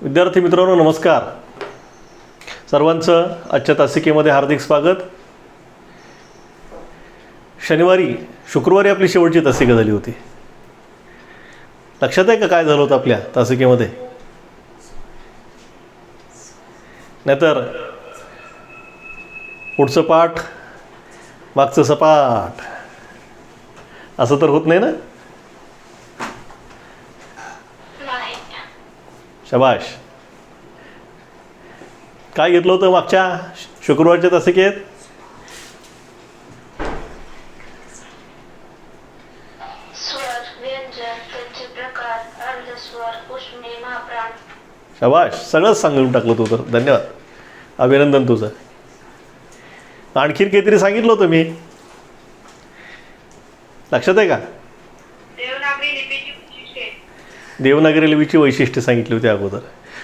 विद्यार्थी मित्रांनो नमस्कार. सर्वांचं आजच्या तासिकेमध्ये हार्दिक स्वागत. शुक्रवारी आपली शेवटची तासिका झाली होती. लक्षात आहे का काय झालं होतं आपल्या तासिकेमध्ये? नाहीतर पुढचं पाठ मागचं सपाट असं तर होत नाही ना. शाबाश. काय घेतलं होतं मागच्या शुक्रवारच्या तासिकेत? स्वर, व्यंजन, त्यांचे प्रकार, अर्धस्वर, उष्णे, महाप्राण. शाबाश, सगळंच सांगून टाकलं तू तर. धन्यवाद, अभिनंदन तुझं. आणखीन काहीतरी सांगितलं होतं मी, लक्षात आहे का? देवनागरी लिपीची वैशिष्ट्ये सांगितली होती अगोदर.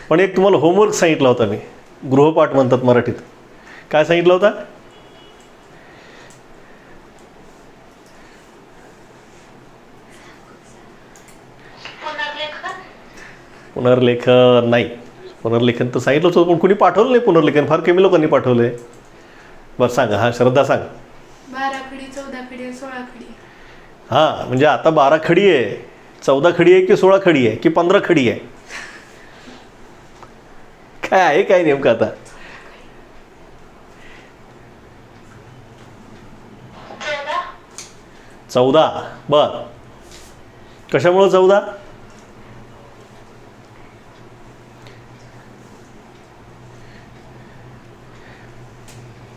पण एक तुम्हाला होमवर्क सांगितला होता मी, गृहपाठ म्हणतात मराठीत. काय सांगितलं होता? पुनर्लेखन नाही. पुनर्लेखन तर सांगितलंच होतं, पण कुणी पाठवलं नाही पुनर्लेखन. फार कमी लोकांनी पाठवलं आहे. बरं सांगा. हां श्रद्धा सांग. 12 खडी, 14 खडी, 16 खडी. हां म्हणजे आता 12 खडी आहे, 14 खडी आहे की 16 खडी आहे की 15 खडी आहे? काय आहे काय नेमकं आता? 14. बर, कशामुळं 14?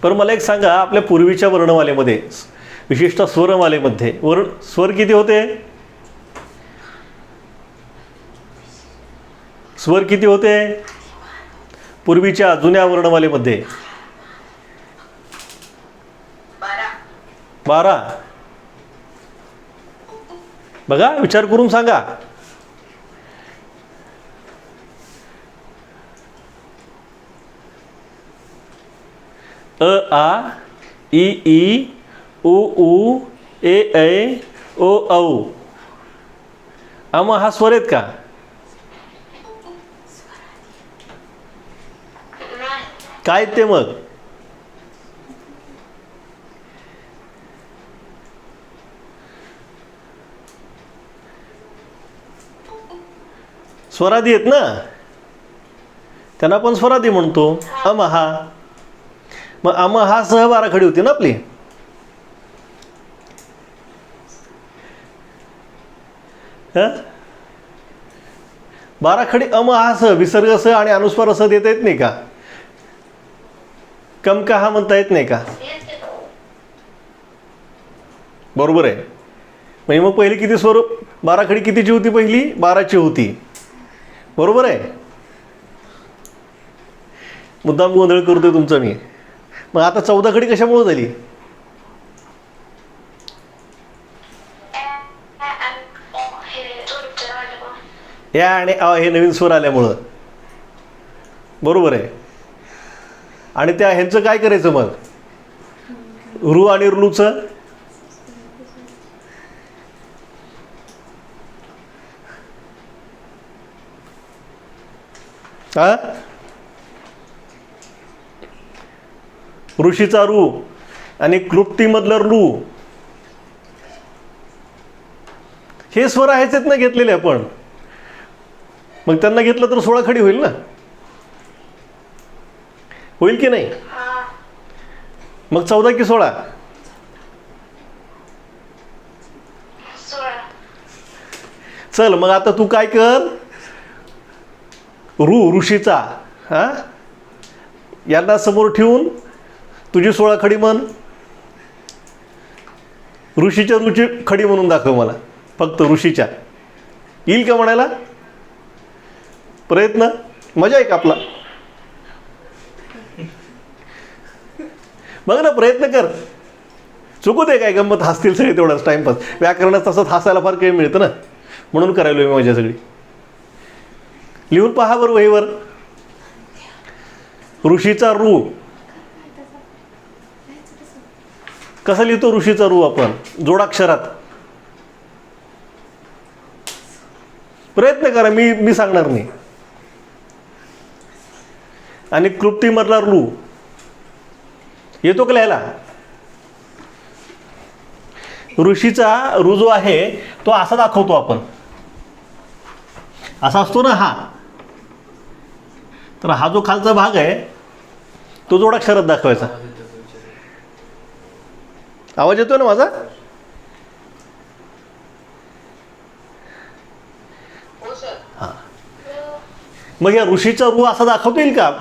पण मला एक सांगा, आपल्या पूर्वीच्या वर्णमालेमध्ये विशिष्ट स्वरमालेमध्ये स्वर किती होते? स्वर किती होते पूर्वीच्या जुन्या वर्णमालेमध्ये? 12. बघा, विचार करून सांगा. अ आ इ ई उ ऊ ए ऐ ओ औ. हा स्वर आहेत का? काय ते मग? स्वरादी आहेत ना, त्यांना आपण स्वरादी म्हणतो. अमहा. मग अमहा सह 12 खडी होती ना आपली. हं? 12 खडी अमहा सह, विसर्ग सह आणि अनुस्वार सह देता येत नाही का? कमका हा म्हणता येत नाही का? बरोबर आहे. म्हणजे मग पहिली किती स्वर? 12 खडी कितीची होती पहिली? 12ची होती. बरोबर आहे. मुद्दाम गोंधळ करतोय तुमचा मी. मग आता 14 खडी कशामुळे झाली? या आणि अ हे नवीन स्वर आल्यामुळं. बरोबर आहे. आणि त्या ह्यांचं काय करायचं मग? रू आणि रुलूचं? हा, ऋषीचा रू आणि क्लृप्तीमधलं रू, हे स्वर आहेच आहेत ना घेतलेले आपण. मग त्यांना घेतलं तर 16 खडी होईल ना? होईल की नाही? मग 14 की 16? 16. चल मग आता तू काय कर, ऋषीचा हा यांना समोर ठेवून तुझी 16 खडी म्हण. ऋषीच्या रुची खडी म्हणून दाखव मला, फक्त ऋषीच्या. येईल का म्हणायला? प्रयत्न मजा आहे का आपला? बघ ना, प्रयत्न कर. चुकू दे, काय गंमत, हसतील सगळे तेवढाच टाइमपास. व्याकरणात तसंच हसायला फार काही मिळतं ना, म्हणून करायलो मी मजा सगळी. लिहून पहा बरं वहीवर. ऋषीचा रू कसा लिहितो? ऋषीचा रू आपण जोडाक्षरात. प्रयत्न करा, मी सांगणार नाही. आणि क्लृप्तीमधला लू येतो का लिहायला? ऋषीचा रू जो आहे तो असा दाखवतो आपण, असा असतो ना हा. तर हा जो खालचा भाग आहे तो जोडाक्षरात दाखवायचा. आवाज येतोय ना माझा? हा. मग या ऋषीचा रू असा दाखवता येईल का?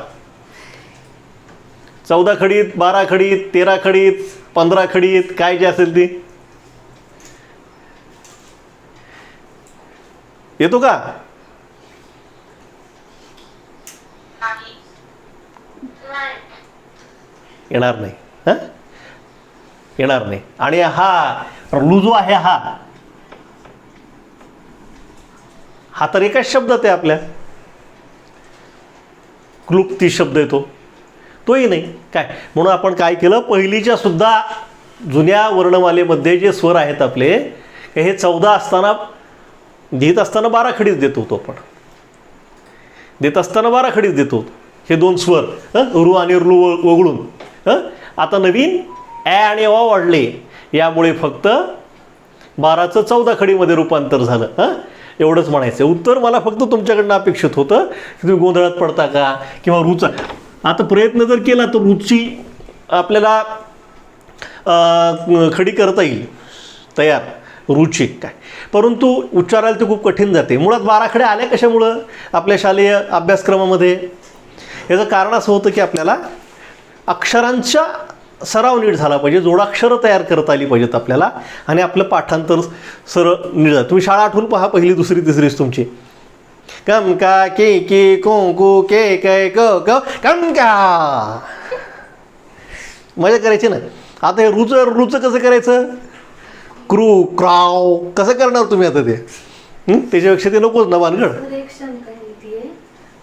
14 खडीत, 12 खडीत, 13 खडीत, 15 खडीत, काय जे असेल ती येतो का? नाही. नाही. येणार नाही. हां, येणार नाही. आणि हा लू जो आहे हा तर एकाच शब्दात आहे आपल्या, क्लृप्ती शब्द येतो, तोही नाही काय. म्हणून आपण काय केलं, पहिलीच्या सुद्धा जुन्या वर्णमालेमध्ये जे स्वर आहेत आपले हे 14 असताना लिहित असताना 12 खडीच देत होतो आपण, देत असताना 12 खडीच देतो हे 2 स्वर रू आणि रू वगळून. आता नवीन ॲ आणि अ वाढले, यामुळे फक्त 12चं 14 खडीमध्ये रूपांतर झालं. एवढंच म्हणायचं. उत्तर मला फक्त तुमच्याकडनं अपेक्षित होतं की तुम्ही गोंधळात पडता का, किंवा रूचा आता प्रयत्न जर केला तर रूची आपल्याला खडी करता येईल तयार, रुची काय. परंतु उच्चारायला ते खूप कठीण जाते. मुळात 12 खडे आल्या कशामुळं आपल्या शालेय अभ्यासक्रमामध्ये? याचं कारण असं होतं की आपल्याला अक्षरांचा सराव नीट झाला पाहिजे, जोडाक्षरं तयार करता आली पाहिजेत आपल्याला, आणि आपलं पाठांतर सरळ नीट झालं. तुम्ही शाळा आठवून पहा, पहिली दुसरी तिसरीच तुमची. कम का के के को को के कै क क कम का, मजा करायची ना. आता हे रूचं कसं करायचं? क्रू क्राव कसं करणार तुम्ही आता ते? त्याच्यापेक्षा ते नकोच ना भानगड. एक शंका येते,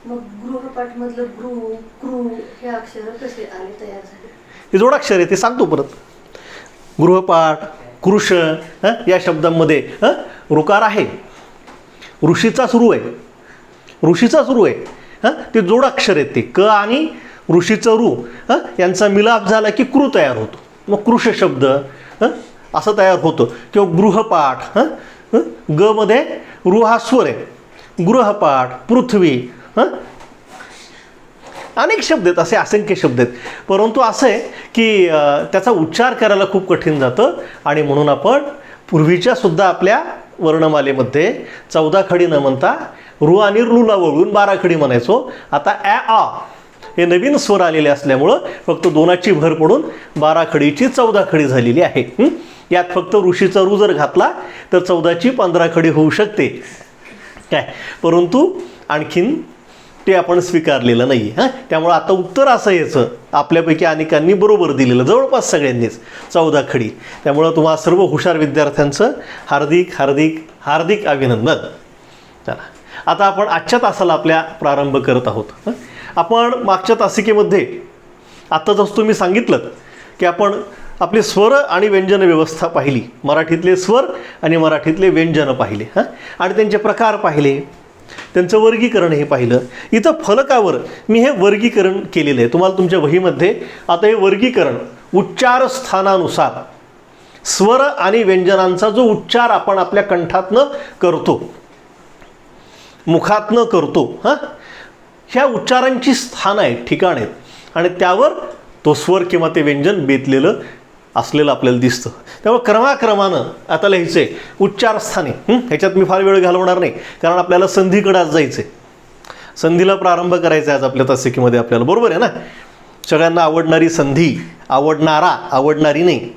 मग गृहपाठ मधलं गृह क्रू हे अक्षर कसे आले, तयार झाले? हे जोडाक्षर आहे, ते सांगतो परत. गृहपाठ, कृश या शब्दांमध्ये ऋकार आहे, ऋषीचा सुरू आहे, ऋषीचा सुरू आहे. ते जोडाक्षर आहेत ते. क आणि ऋषीचं रू यांचा मिलाप झाला की कृ तयार होतो. मग कृश शब्द असं तयार होतं. किंवा गृहपाठ, ग मध्ये रू हा स्वर आहे. गृहपाठ, पृथ्वी, अनेक शब्द आहेत, असे असंख्य शब्द आहेत. परंतु असं आहे की त्याचा उच्चार करायला खूप कठीण जातं, आणि म्हणून आपण पूर्वीच्या सुद्धा आपल्या वर्णमालेमध्ये 14 खडी न म्हणता रू आणि रूला वळून 12 खडी म्हणायचो. आता ॲ आ हे नवीन स्वर आलेले असल्यामुळं फक्त 2ची भर पडून 12 खडीची 14 खडी झालेली आहे. यात फक्त ऋषीचा रू जर घातला तर 14ची 15 खडी होऊ शकते काय. परंतु आणखीन ते आपण स्वीकारलेलं नाही. त्यामुळं आता उत्तर असं यायचं आपल्यापैकी अनेकांनी बरोबर दिलेलं, जवळपास सगळ्यांनीच 14 खडी. त्यामुळं तुम्हा सर्व हुशार विद्यार्थ्यांचं हार्दिक हार्दिक हार्दिक अभिनंदन. चला, आता आपण आजच्या तासाला आपल्या प्रारंभ करत आहोत. आपण मागच्या तासिकेमध्ये आत्ता जसं तुम्ही सांगितलं की आपण आपले स्वर आणि व्यंजन व्यवस्था पाहिली, मराठीतले स्वर आणि मराठीतले व्यंजन पाहिले, आणि त्यांचे प्रकार पाहिले, त्यांचं वर्गीकरण हे पाहिलं. इथं फलकावर मी हे वर्गीकरण केलेलं आहे. तुम्हाला तुमच्या वहीमध्ये आता हे वर्गीकरण उच्चार स्थानानुसार स्वर आणि व्यंजनांचा जो उच्चार आपण आपल्या कंठातनं करतो, मुखातनं करतो, ह्या उच्चारांची स्थानं आहेत, ठिकाण आहेत, आणि त्यावर तो स्वर किंवा ते व्यंजन बेतलेलं असलेलं आपल्याला दिसतं. त्यामुळे क्रमाक्रमानं आता लिहायचं आहे उच्चारस्थाने. ह्याच्यात मी फार वेळ घालवणार नाही, कारण आपल्याला संधीकडे आज जायचं आहे. संधीला प्रारंभ करायचा आहे आज आपल्या तासिकेमध्ये आपल्याला, बरोबर आहे ना. सगळ्यांना आवडणारी संधी, आवडणारी नाही,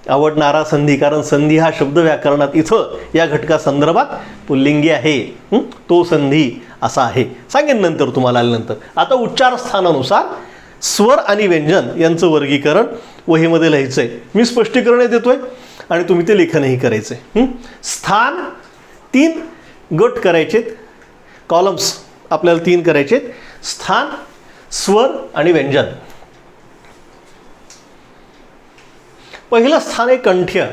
आवडणारा संधी, कारण संधी हा शब्द व्याकरणात इथं या घटकासंदर्भात पुल्लिंगी आहे. तो संधी असा आहे, सांगेन नंतर तुम्हाला आल्यानंतर. आता उच्चारस्थानानुसार स्वर आणि व्यंजन यांचं वर्गीकरण वहीमध्ये लिहायचं आहे. मी स्पष्टीकरण देतोय आणि तुम्ही ते लेखनही करायचं आहे. स्थान 3 गट करायचेत, कॉलम्स आपल्याला 3 करायचेत. स्थान, स्वर आणि व्यंजन. पहिलं स्थान आहे कंठ्य.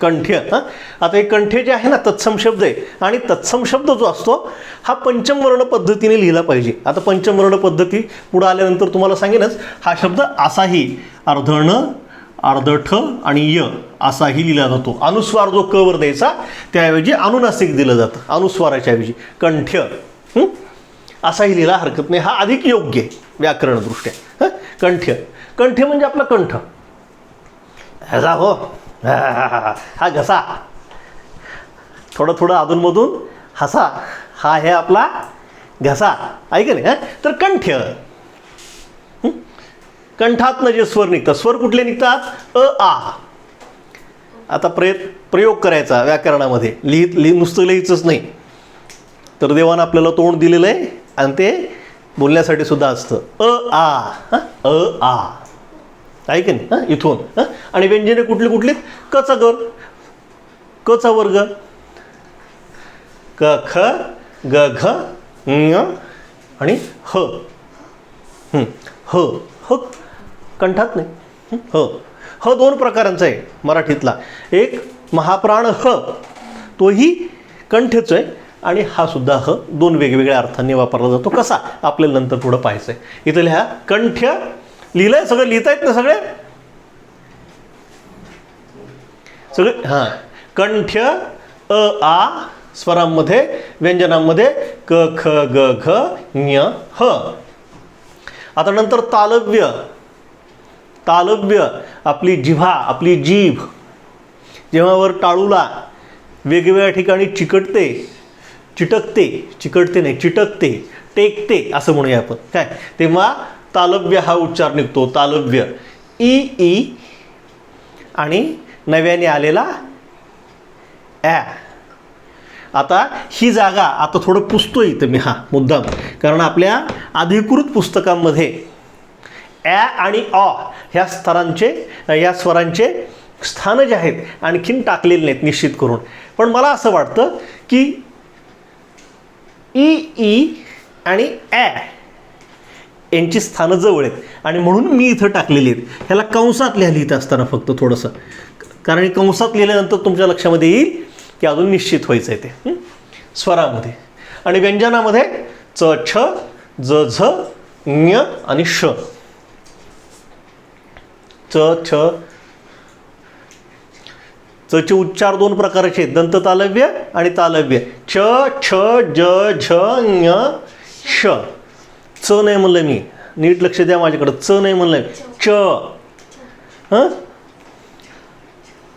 कंठ्य. हां, आता हे कंठ्य जे आहे ना तत्सम शब्द आहे आणि तत्सम शब्द जो असतो हा पंचमवर्ण पद्धतीने लिहिला पाहिजे. आता पंचमवर्ण पद्धती पुढे आल्यानंतर तुम्हाला सांगेनच. हा शब्द असाही अर्धण अर्धठ आणि य असाही लिहिला जातो. अनुस्वार जो क वर द्यायचा त्याऐवजी अनुनासिक दिलं जातं अनुस्वाराच्या ऐवजी कंठ्य. असाही लिहिला हरकत नाही. हा अधिक योग्य आहे व्याकरणदृष्ट्या. हां, कंठ्य. कंठ्य म्हणजे आपला कंठ. ह्याचा हो हा घसा थोडं थोडं अधूनमधून हसा हा आहे आपला घसा आहे का नाही. हां, तर कंठ्य. कंठातनं जे स्वर निघतात स्वर कुठले निघतात अ आ. आता प्रयोग करायचा व्याकरणामध्ये नुसतं लिहायचंच नाही. तर देवानं आपल्याला तोंड दिलेलं आहे आणि ते बोलण्यासाठी सुद्धा असतं अ आ. अ आ आहे की नाही. हां, इथून. हां, आणि व्यंजने कुठली कुठली कचा गर कचा वर्ग क ख ग घ ङ आणि ह. ह ह कंठात नाही. ह ह दोन प्रकारांचा आहे मराठीतला. एक महाप्राण ह तोही कंठच आहे आणि हा सुद्धा ह दोन वेगवेगळ्या अर्थांनी वापरला जातो. कसा आपल्याला नंतर पुढं पाहायचं आहे. इथं लिहा कंठ्य. लिहिलंय सगळं लिहिता येत ना सगळे सगळे. हां, कंठ्य अ आ स्वरांमध्ये व्यंजनांमध्ये क ख ग घ ञ ह. आता नंतर तालव्य. तालव्य आपली जिव्हा आपली जीभ जेव्हा वर टाळूला वेगवेगळ्या ठिकाणी चिकटते चिकटते नाही चिटकते टेकते असं म्हणूया आपण काय तेव्हा तालव्य हा उच्चार निघतो. तालव्य ई ई आणि नव्याने आलेला ॲ. आता ही जागा आता थोडं पुसतो इथं मी हा मुद्दाम कारण आपल्या अधिकृत पुस्तकांमध्ये ॲ आणि अ ह्या या स्वरांचे स्थानं जे आहेत आणखीन टाकलेले नाहीत निश्चित करून. पण मला असं वाटतं की ई ई आणि ॲ यांची स्थानं जवळ आहेत आणि म्हणून मी इथं टाकलेली आहेत. ह्याला कंसात लिहित असताना फक्त थोडंसं कारण कंसात लिहिल्यानंतर तुमच्या लक्षामध्ये येईल की अजून निश्चित व्हायचं आहे ते स्वरामध्ये. आणि व्यंजनामध्ये च छ ज झ ञ आणि श. च छ चे उच्चार दोन प्रकारचे आहेत दंत तालव्य आणि तालव्य. छ छ ज झ ञ श. च नाही म्हणलं मी नीट लक्ष द्या माझ्याकडं. च नाही म्हणलं च. हां,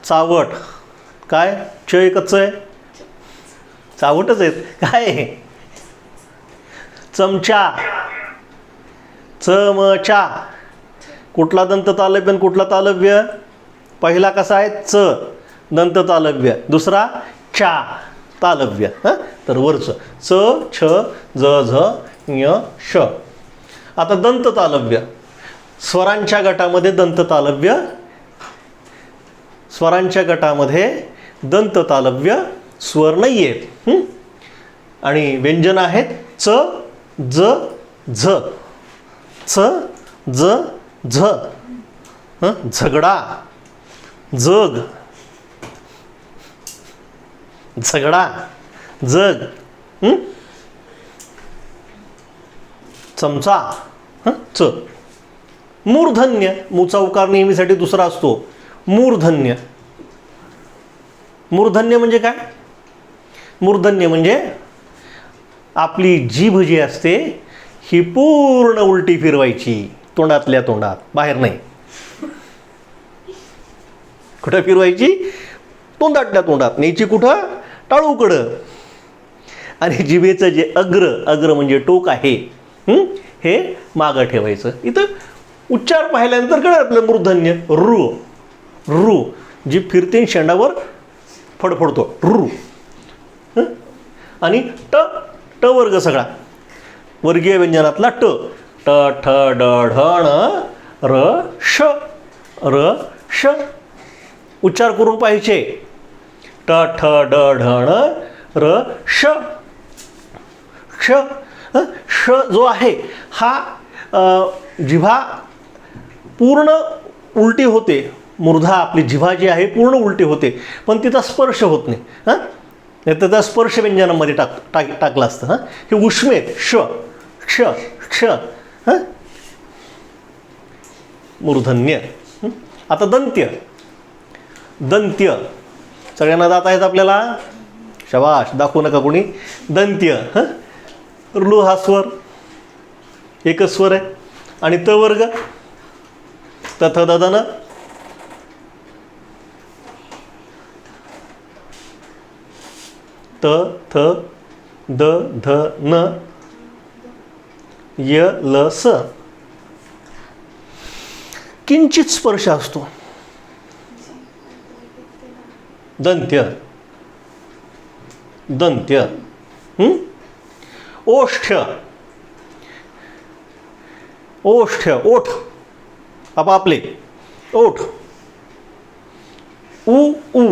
चावट काय च एकच आहे चावटच आहेत काय. चमचा चमचा. कुठला दंत तालव्य आणि कुठला तालव्य. पहिला कसा आहे च दंत तालव्य दुसरा चा तालव्य. हां, तर वरचं च छ ज झ ञ श. आता दंत तालव्य स्वरांच्या गटामध्ये दंत तालव्य स्वरांच्या गटामध्ये दंत तालव्य स्वर नाही आहेत. आणि व्यंजन आहेत च ज झ. च ज झ. झगडा जग झगडा जग. चमचा च. मूर्धन्य मूचा उकार नेहमीसाठी दुसरा असतो. मूर्धन्य. मूर्धन्य म्हणजे काय. मूर्धन्य म्हणजे आपली जीभ जी असते ही पूर्ण उलटी फिरवायची तोंडातल्या तोंडात बाहेर नाही. कुठं फिरवायची तोंडातल्या तोंडात न्यायची कुठं टाळूकडं. आणि जिभेचं जे अग्र म्हणजे टोक आहे हे मागं ठेवायचं. इथं उच्चार पाहिल्यानंतर कळलं आपलं मूर्धन्य रू रू जीभ फिरते शेंडावर फडफडतो रू. आणि ट ट वर्ग सगळा वर्गीय व्यंजनातला ट ट ठ ड ढ ण र श. उच्चार करून पाहिजे. ट ठ ड ढ ण र श. श जो आहे हा जिव्हा पूर्ण उलटी होते मूर्धा आपली जिव्हा जी आहे पूर्ण उलटी होते, पण तिचा स्पर्श होत नाही. हां, नाही तर त्या स्पर्श व्यंजनामध्ये टाकलं असतं. हां, हे उष्मेत श क्ष क्ष. हां, मूर्धन्य. आता दंत्य. दंत्य सगळ्यांना जात आहेत आपल्याला, शबाश, दाखवू नका कोणी. दंत्य. हां, ऋ हा स्वर एकच स्वर आहे आणि त वर्ग तथ ददन. त थ द ध न य ल स. किंचित स्पर्श असतो. दंत्य. दंत्य. ओष्ठ्य. ओष्ठ्य ओठ आपापले ओठ. उ उ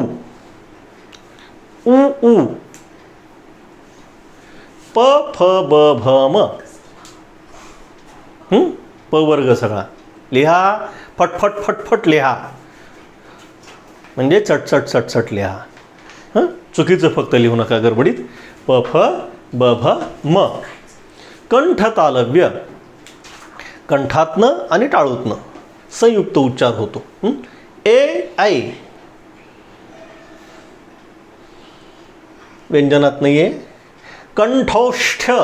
उ उ. प फ ब भ म. प वर्ग सगळा लिहा. फटफट फटफट लिहा, म्हणजे चटचट चटचट लिहा. हां, चुकीचं फक्त लिहू नका गडबडीत. प फ ब भ म. कंठ तालव्य. कंठातनं आणि टाळूतनं संयुक्त उच्चार होतो. ए ऐ. व्यंजनात नाही आहे. कंठौष्ठ्य.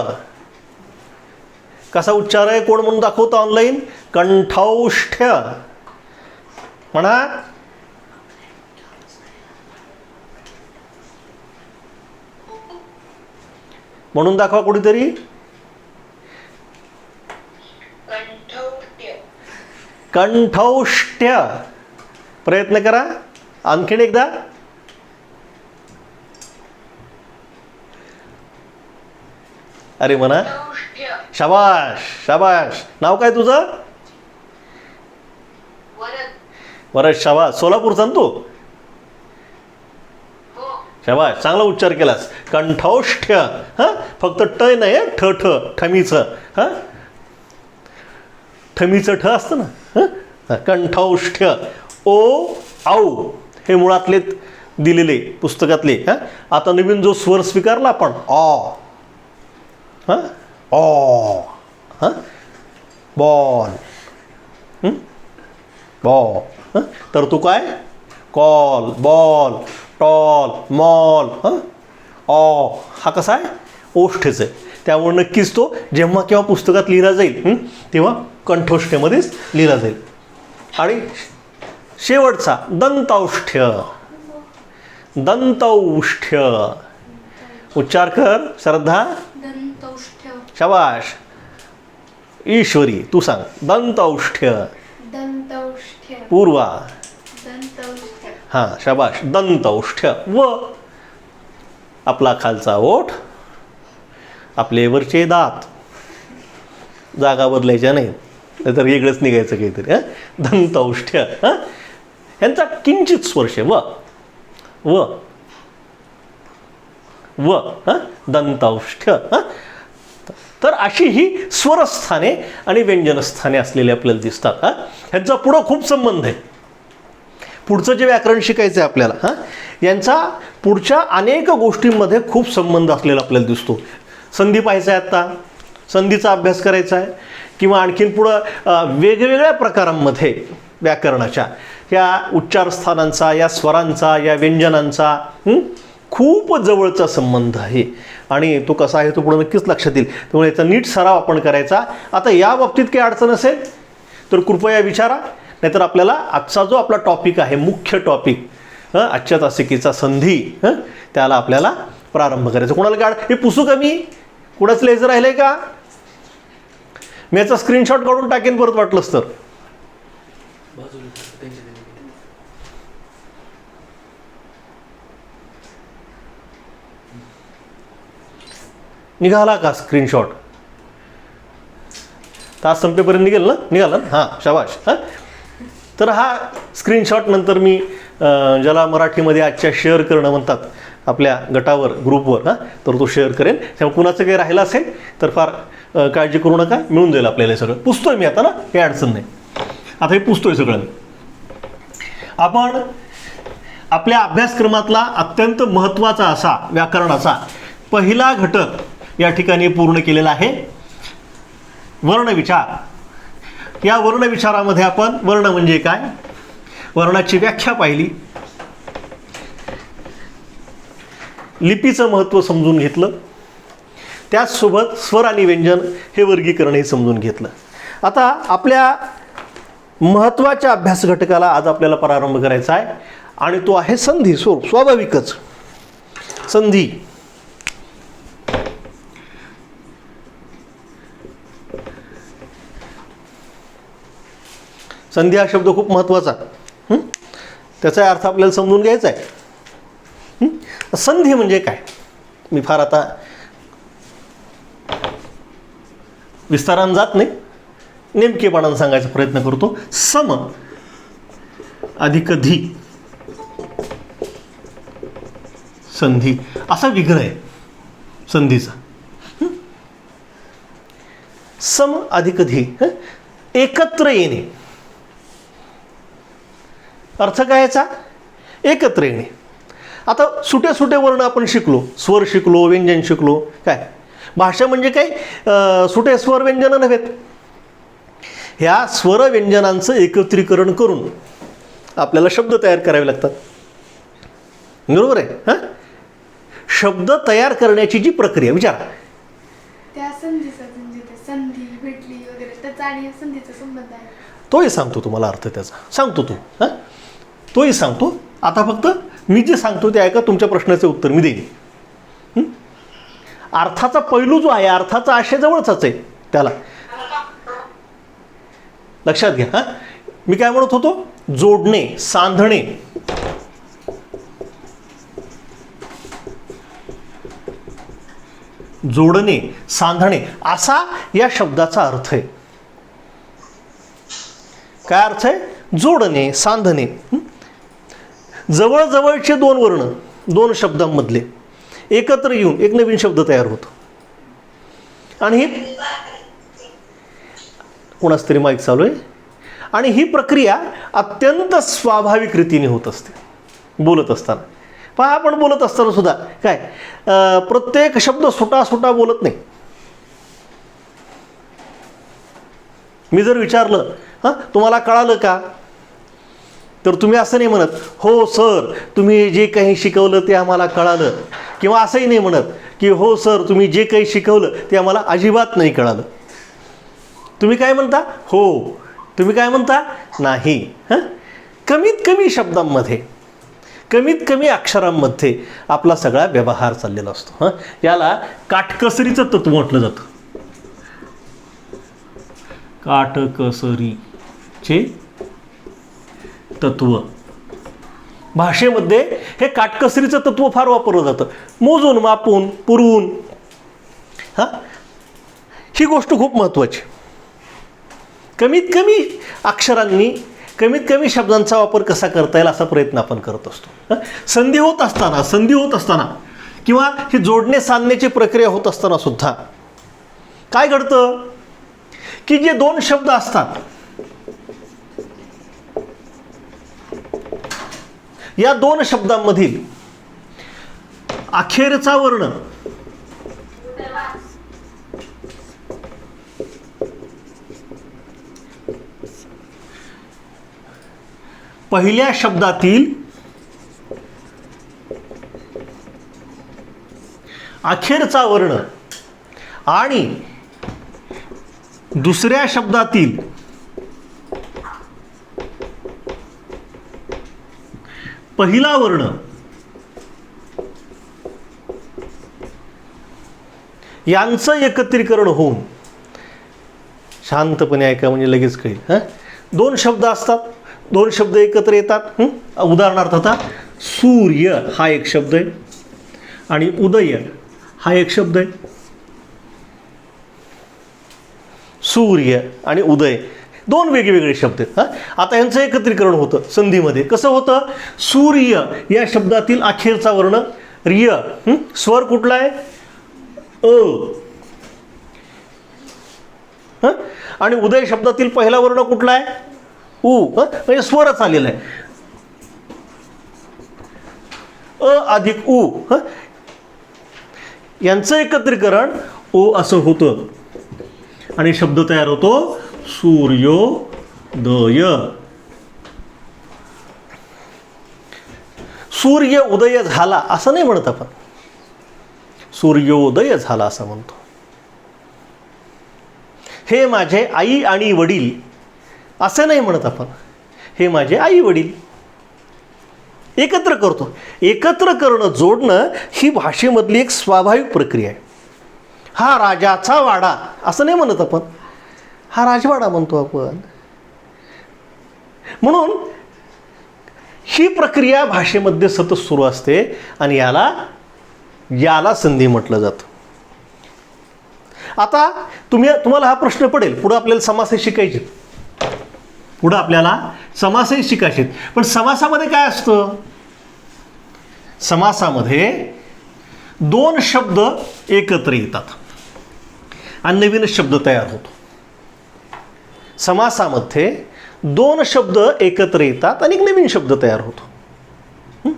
कसा उच्चार आहे, कोण म्हणून दाखवतो ऑनलाईन? कंठौष्ठ्य म्हणा. म्हणून दाखवा कुठेतरी. कंठौष्ट्य. कंठौष्ठ्य. प्रयत्न करा आणखीन एकदा. अरे म्हणा. कंठौष्ट्य. शाबाश शाबाश. नाव काय तुझं? वरद. वरद. शाबाश. सोलापूरचा ना तू? हो. शाबाश, चांगला उच्चार केलास. कंठौष्ठ्य. हां, फक्त ट नाही आहे, ठ ठ ठमीचं. हां, ठमीचं ठ असतं ना. हां, कंठौष्ठ्य. ओ औ हे मुळातले दिलेले पुस्तकातले. हां, आता नवीन जो स्वर स्वीकारला आपण ऑ. हां, ऑ. हां, बॉल. बॉल. हां, तर तू काय? Call, ball, tall, mall. हां, ऑ हा कसा आहे? ओष्ठेच आहे. त्यामुळे नक्कीच तो जेव्हा केव्हा पुस्तकात लिहिला जाईल तेव्हा कंठोष्ठ्यमध्येच लिहिला जाईल. आणि शेवटचा दंतौष्ठ्य. दंतौष्ठ्य. उच्चार कर श्रद्धा. दंतौष्ठ्य. शाबाश. ईश्वरी तू सांग. दंतौष्ठ्य. दंतौष्ठ्य. पूर्वा. दंतौष्ठ्य. हां, शाबाश. दंतौष्ठ्य. व आपला खालचा ओठ, आपले वरचे दात. जागा बदलायच्या नाही, नाहीतर वेगळंच निघायचं काहीतरी. हां, दंतौष्ठ्य. हां, यांचा किंचित स्पर्श. व व व. हां, दंतौष्ठ्य. हां, तर अशी ही स्वरस्थाने आणि व्यंजनस्थाने असलेली आपल्याला दिसतात. हां, ह्यांचा पुढं खूप संबंध आहे. पुढचं जे व्याकरण शिकायचं आहे आपल्याला, हां, यांचा पुढच्या अनेक गोष्टींमध्ये खूप संबंध असलेला आपल्याला दिसतो. संधी पाहायचा आहे आत्ता, संधीचा अभ्यास करायचा आहे, किंवा आणखीन पुढं वेगवेगळ्या प्रकारांमध्ये व्याकरणाच्या या उच्चारस्थानांचा, या स्वरांचा, या व्यंजनांचा खूप जवळचा संबंध आहे. आणि तो कसा आहे तो पुढे नक्कीच लक्षात येईल. त्यामुळे याचा नीट सराव आपण करायचा. आता या बाबतीत काही अडचण असेल तर कृपया विचारा, नाहीतर आपल्याला आजचा जो आपला टॉपिक आहे, मुख्य टॉपिक आजच्या तासिकेचा संधी, त्याला आपल्याला प्रारंभ करायचा. कोणाला गाड हे पुसू का मी? कुणाच लिहायचं राहिलं आहे का? मी याचा स्क्रीनशॉट काढून टाकेन परत वाटलंच तर. निघाला का स्क्रीनशॉट? तास संपेपर्यंत निघेल ना? निघाला ना? हां, शाबाश. हां, तर हा स्क्रीनशॉट नंतर मी ज्याला मराठीमध्ये आजच्या शेअर करणं म्हणतात आपल्या गटावर, ग्रुपवर, हां, तर तो शेअर करेन. त्यामुळे कुणाचं काही राहिलं असेल तर फार काळजी करू नका, मिळून जाईल आपल्याला हे सगळं. पुसतोय मी आता ना, काही अडचण नाही. आता हे पुसतोय सगळं. आपण आपल्या अभ्यासक्रमातला अत्यंत महत्त्वाचा असा व्याकरणाचा पहिला घटक या ठिकाणी पूर्ण केलेला आहे, वर्णविचार. या वर्णविचारामध्ये आपण वर्ण म्हणजे काय, वर्णाची व्याख्या पाहिली, लिपीचं महत्त्व समजून घेतलं, त्याचसोबत स्वर आणि व्यंजन हे वर्गीकरणही समजून घेतलं. आता आपल्या महत्त्वाच्या अभ्यास घटकाला आज आपल्याला प्रारंभ करायचा आहे आणि तो आहे संधी. स्वाभाविकच संधी. संधी हा शब्द खूप महत्त्वाचा, त्याचा अर्थ आपल्याला समजून घ्यायचा आहे. संधी म्हणजे काय, मी फार आता विस्तारानं जात नाही, नेमकेपणानं सांगायचा प्रयत्न करतो. सम अधिक धी संधी असा विग्रह आहे संधीचा. सम अधिक धी एकत्र येणे. अर्थ काय याचा, एकत्र येणे. आता सुटे सुटे वर्ण आपण शिकलो, स्वर शिकलो, व्यंजन शिकलो. काय भाषा म्हणजे काय, सुटे स्वर व्यंजन नव्हेत. ह्या स्वर व्यंजनांचं एकत्रीकरण करून आपल्याला शब्द तयार करावे लागतात. बरोबर आहे. हां, शब्द तयार करण्याची जी प्रक्रिया विचारा. त्या संधीचा म्हणजे ते संधी भेटली वगैरे त्याचा आणि संधीचा संबंध आहे. तोही सांगतो तुम्हाला अर्थ त्याचा, सांगतो तो. हां, तोही सांगतो. आता फक्त मी जे सांगतो ते ऐका, तुमच्या प्रश्नाचे उत्तर मी देईन. अर्थाचा पैलू जो आहे, अर्थाचा आशय जवळचाच आहे त्याला लक्षात घ्या. हां, मी काय म्हणत होतो, जोडणे, सांधणे. जोडणे, सांधणे असा या शब्दाचा अर्थ आहे. काय अर्थ आहे, जोडणे, सांधणे. जवळजवळचे दोन वर्ण दोन शब्दांमधले एकत्र येऊन एक नवीन शब्द तयार होतो. आणि ही कोणाच तरी माईक चालू आहे. आणि ही प्रक्रिया अत्यंत स्वाभाविक रीतीने होत असते बोलत असताना. पहा, आपण बोलत असताना सुद्धा काय प्रत्येक शब्द सुटा सुटा बोलत नाही. मी जर विचारलं, हां तुम्हाला कळालं का, तर तुम्ही असं नाही म्हणत हो सर तुम्ही जे काही शिकवलं ते आम्हाला कळालं, किंवा असंही नाही म्हणत की हो सर तुम्ही जे काही शिकवलं ते आम्हाला अजिबात नाही कळालं. तुम्ही काय म्हणता, हो. तुम्ही काय म्हणता, नाही. हां, कमीत कमी शब्दांमध्ये, कमीत कमी अक्षरांमध्ये आपला सगळा व्यवहार चाललेला असतो. हां, याला काटकसरीचं तत्व म्हटलं जातं. काटकसरीचे तत्व. भाषेमध्ये हे काटकसरीचं तत्व फार वापरलं जातं. मोजून, मापून, पुरवून. हां, ही गोष्ट खूप महत्त्वाची. कमीत कमी अक्षरांनी कमीत कमी शब्दांचा वापर कसा करता येईल असा प्रयत्न आपण करत असतो. संधी होत असताना किंवा ही जोडणे सांधण्याची प्रक्रिया होत असताना सुद्धा काय घडतं की जे दोन शब्द असतात, या दोन शब्दांमधील अखेरचा वर्ण पहिल्या शब्दातील अखेरचा वर्ण आणि दुसऱ्या शब्दातील पहिला वर्ण यांचं एकत्रीकरण होऊन, शांतपणे ऐका म्हणजे लगेच कळेल. हां, दोन शब्द असतात, दोन शब्द एकत्र येतात. उदाहरणार्थ आता सूर्य हा एक शब्द आहे आणि उदय हा एक शब्द आहे. सूर्य आणि उदय दोन वेगवेगळे शब्द आहेत. हां, आता यांचं एकत्रीकरण होतं संधीमध्ये. कसं होतं, सूर्य या शब्दातील अखेरचा वर्ण रिय, स्वर कुठला आहे, अ. हां, आणि उदय शब्दातील पहिला वर्ण कुठला आहे, उ. म्हणजे स्वरच आलेला आहे. अ अधिक उ, यांचं एकत्रीकरण ओ असं होतं आणि शब्द तयार होतो सूर्योदय. सूर्य उदय झाला असं नाही म्हणत आपण, सूर्योदय झाला असं म्हणतो. हे माझे आई आणि वडील असं नाही म्हणत आपण, हे माझे आई वडील. एकत्र करतो. एकत्र करणं, जोडणं ही भाषेमधली एक स्वाभाविक प्रक्रिया आहे. हा राजाचा वाडा असं नाही म्हणत आपण, हा राजवाडा म्हणतो आपण. म्हणून ही प्रक्रिया भाषेमध्ये सतत सुरू असते आणि याला संधी म्हटलं जातं. आता तुम्हाला हा प्रश्न पडेल, पुढं आपल्याला समासही शिकायचे, पुढं आपल्याला समासही शिकायचे. पण समासामध्ये काय असतं? समासामध्ये दोन शब्द एकत्र येतात आणि नवीन शब्द तयार होतो. समासामध्ये दोन शब्द एकत्र येतात आणि एक नवीन शब्द तयार होतो.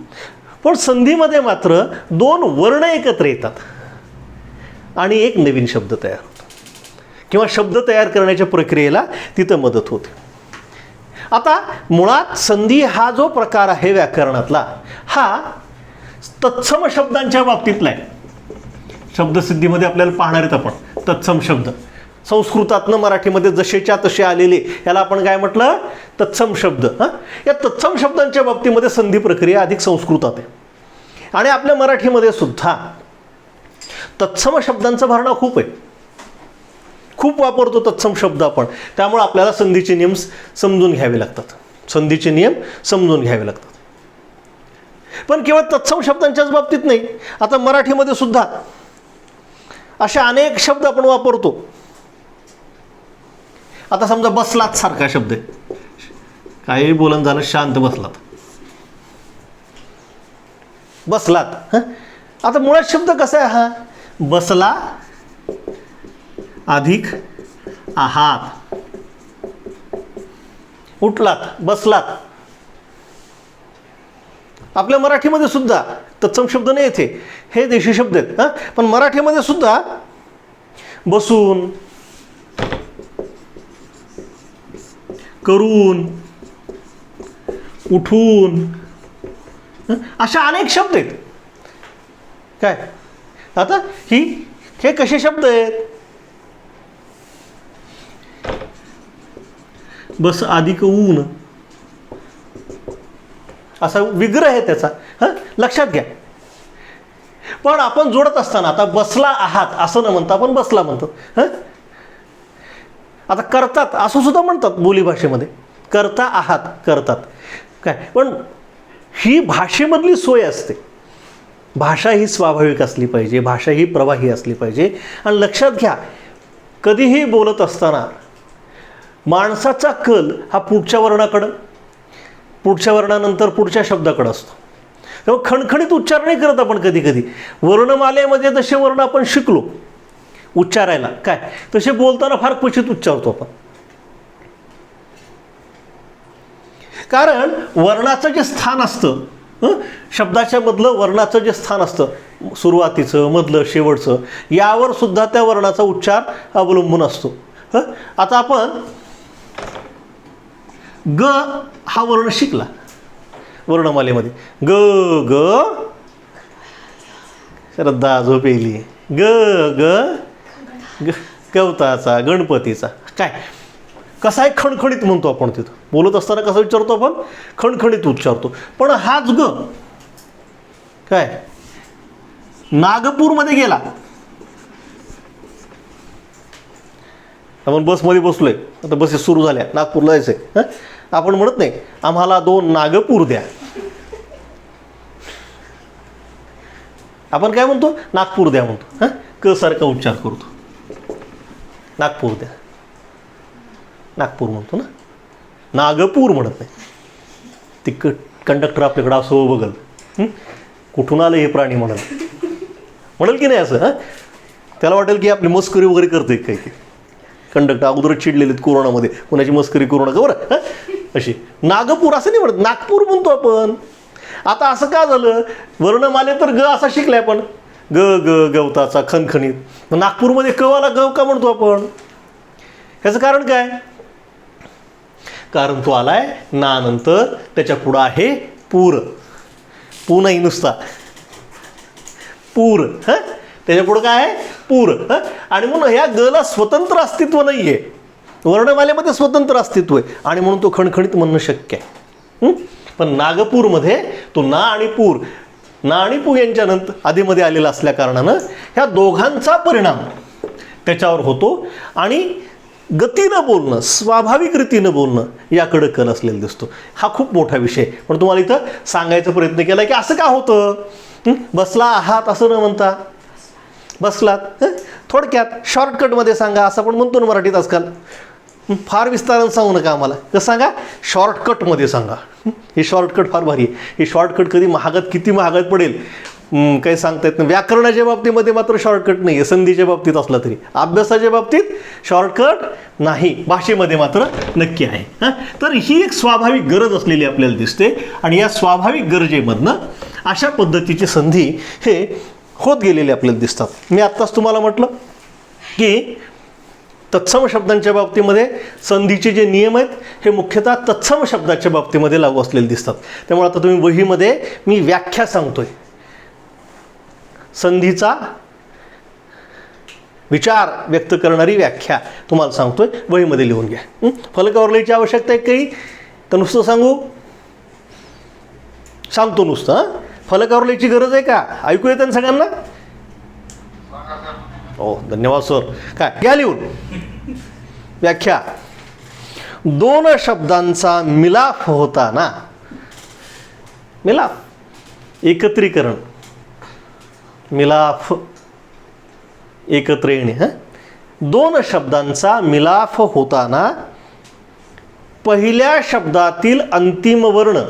पण संधीमध्ये मात्र दोन वर्ण एकत्र येतात आणि एक नवीन शब्द तयार होतो, किंवा शब्द तयार करण्याच्या प्रक्रियेला तिथं मदत होते. आता मुळात संधी हा जो प्रकार आहे व्याकरणातला, हा तत्सम शब्दांच्या बाबतीतला आहे. शब्दसिद्धीमध्ये आपल्याला पाहणार आहेत आपण तत्सम शब्द. संस्कृतातनं मराठीमध्ये जसेच्या तसे आलेले याला आपण काय म्हटलं? तत्सम शब्द. या तत्सम शब्दांच्या बाबतीमध्ये संधी प्रक्रिया अधिक संस्कृतात आहे. आणि आपल्या मराठीमध्ये सुद्धा तत्सम शब्दांचा भरणा खूप आहे, खूप वापरतो तत्सम शब्द आपण. त्यामुळे आपल्याला संधीचे नियम समजून घ्यावे लागतात, संधीचे नियम समजून घ्यावे लागतात. पण केवळ तत्सम शब्दांच्याच बाबतीत नाही, आता मराठीमध्ये सुद्धा असे अनेक शब्द आपण वापरतो. आता समजा बसलात सारखा शब्द आहे, काही बोलन झालं, शांत बसलात, बसलात. आता मुळात शब्द कसा आहे हा? बसला अधिक आहात, उठलात, बसलात. आपल्या मराठीमध्ये सुद्धा तत्सम शब्द नाही येथे, हे देशी शब्द आहेत. पण मराठीमध्ये सुद्धा बसून, करून, उठून अशा अनेक शब्द आहेत. काय आता हे कसे शब्द आहेत? बस अधिक ऊन असा विग्रह आहे त्याचा, लक्षात घ्या. पण आपण जोडत असताना आता बसला आहात असं न म्हणता आपण बसला म्हणतो. आता करतात असं सुद्धा म्हणतात बोलीभाषेमध्ये, करता आहात, करतात. काय पण ही भाषेमधली सोय असते. भाषा ही स्वाभाविक असली पाहिजे, भाषा ही प्रवाही असली पाहिजे. आणि लक्षात घ्या, कधीही बोलत असताना माणसाचा कल हा पुढच्या वर्णाकडं, पुढच्या वर्णानंतर पुढच्या शब्दाकडं असतो. तेव्हा खणखणीत उच्चार नाही करत आपण. कधी कधी वर्णमालेमध्ये जसे वर्ण आपण शिकलो उच्चारायला, काय तसे बोलताना फार क्वचित उच्चारतो आपण. कारण वर्णाचं जे स्थान असतं, शब्दाच्या मधलं वर्णाचं जे स्थान असतं, सुरुवातीचं, मधलं, शेवटचं, यावर सुद्धा त्या वर्णाचा उच्चार अवलंबून असतो. आता आपण ग हा वर्ण शिकला वर्णमालेमध्ये. ग ग श्रद्धा झोपेली, ग ग गवताचा, गणपतीचा. काय कसा आहे? खणखणीत म्हणतो आपण. तिथं बोलत असताना कसं विचारतो आपण? खणखणीत उच्चारतो. पण हाच ग काय नागपूरमध्ये गेला. आपण बसमध्ये बसलोय, आता बसेस सुरू झाल्या, नागपूरला जायचंय. आपण म्हणत नाही आम्हाला 2 नागपूर द्या. आपण काय म्हणतो? नागपूर द्या म्हणतो. क सारखा उच्चार करतो, नागपूर द्या, नागपूर म्हणतो ना, नागपूर म्हणत नाही. ती कंडक्टर आपल्याकडं असं बघल, कुठून आलं हे प्राणी म्हणाल की नाही असं. त्याला वाटेल की आपली मस्करी वगैरे करते काही काही. कंडक्टर अगोदरच चिडलेले आहेत कोरोनामध्ये, कोणाची मस्करी करू नका बरं. अशी नागपूर असं नाही म्हणत, नागपूर म्हणतो आपण. आता असं का झालं? वर्णमाले तर ग असा शिकलाय आपण, ग ग गवताचा खणखणीत. मग नागपूरमध्ये कवाला गव का म्हणतो आपण? ह्याचं कारण काय? कारण तो आलाय ना नंतर, त्याच्या पुढं आहे पूर. पू नाही नुसता, पूर. त्याच्या पुढं काय आहे? पूर. आणि म्हणून ह्या गला स्वतंत्र अस्तित्व नाही आहे, वर्णमालेमध्ये स्वतंत्र अस्तित्व आहे, आणि म्हणून तो खणखणीत म्हणणं शक्य आहे. पण नागपूरमध्ये तो ना आणि पूर, ना आणि पू यांच्यानंतर आधीमध्ये आलेला असल्या कारणानं ह्या दोघांचा परिणाम त्याच्यावर होतो आणि गतीनं बोलणं, स्वाभाविक रीतीनं बोलणं याकडे कल असलेला दिसतो. हा खूप मोठा विषय. पण तुम्हाला इथं सांगायचा प्रयत्न केला की असं का होतं? बसला आहात असं न म्हणता बसलात. थोडक्यात शॉर्टकटमध्ये सांगा असं आपण म्हणतो ना मराठीत आजकाल. फार विस्तारानं सांगू नका आम्हाला, कसं सांगा? शॉर्टकटमध्ये सांगा. हे शॉर्टकट फार भारी आहे. हे शॉर्टकट कधी महागात, किती महागात पडेल काही सांगता येत नाही. व्याकरणाच्या बाबतीमध्ये मात्र शॉर्टकट नाही आहे, संधीच्या बाबतीत असला तरी. अभ्यासाच्या बाबतीत शॉर्टकट नाही, भाषेमध्ये मात्र नक्की आहे. तर ही एक स्वाभाविक गरज असलेली आपल्याला दिसते, आणि या स्वाभाविक गरजेमधनं अशा पद्धतीची संधी हे होत गेलेले आपल्याला दिसतात. मी आत्ताच तुम्हाला म्हटलं की तत्सम शब्दांच्या बाबतीमध्ये संधीचे जे नियम आहेत हे मुख्यतः तत्सम शब्दाच्या बाबतीमध्ये लागू असलेले दिसतात. त्यामुळे आता तुम्ही वहीमध्ये मी व्याख्या सांगतोय, संधीचा विचार व्यक्त करणारी व्याख्या तुम्हाला सांगतोय, वहीमध्ये लिहून घ्या. फलकावर लिहायची आवश्यकता आहे काही? तर नुसतं सांगतो नुसतं. फलकावर लिहायची गरज आहे का? ऐकू येतं ना सगळ्यांना? हो, धन्यवाद सर. काय घ्या लिहून व्याख्या. दोन शब्दांचा मिलाफ होताना, मिलाफ एकत्रीकरण, मिलाफ एकत्र येणे. दोन शब्दांचा मिलाफ होताना पहिल्या शब्दातील अंतिम वर्ण,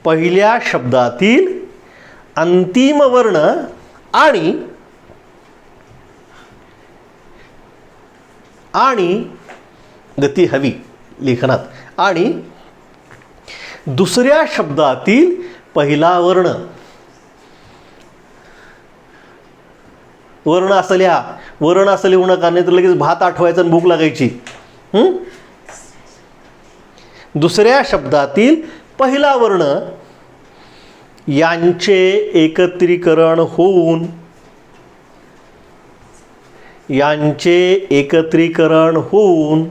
पहिल्या शब्दातील अंतिम वर्ण आणि गती हवी लेखनात, आणि दुसऱ्या शब्दातील पहिला वर्ण, वर्ण असं लिहा. वर्ण असं लिहू नका, नाही तर लगेच भात आठवायचा आणि भूक लागायची. दुसऱ्या शब्दातील पहिला वर्ण यांचे एकत्रीकरण होऊन, यांचे एकत्रीकरण होऊन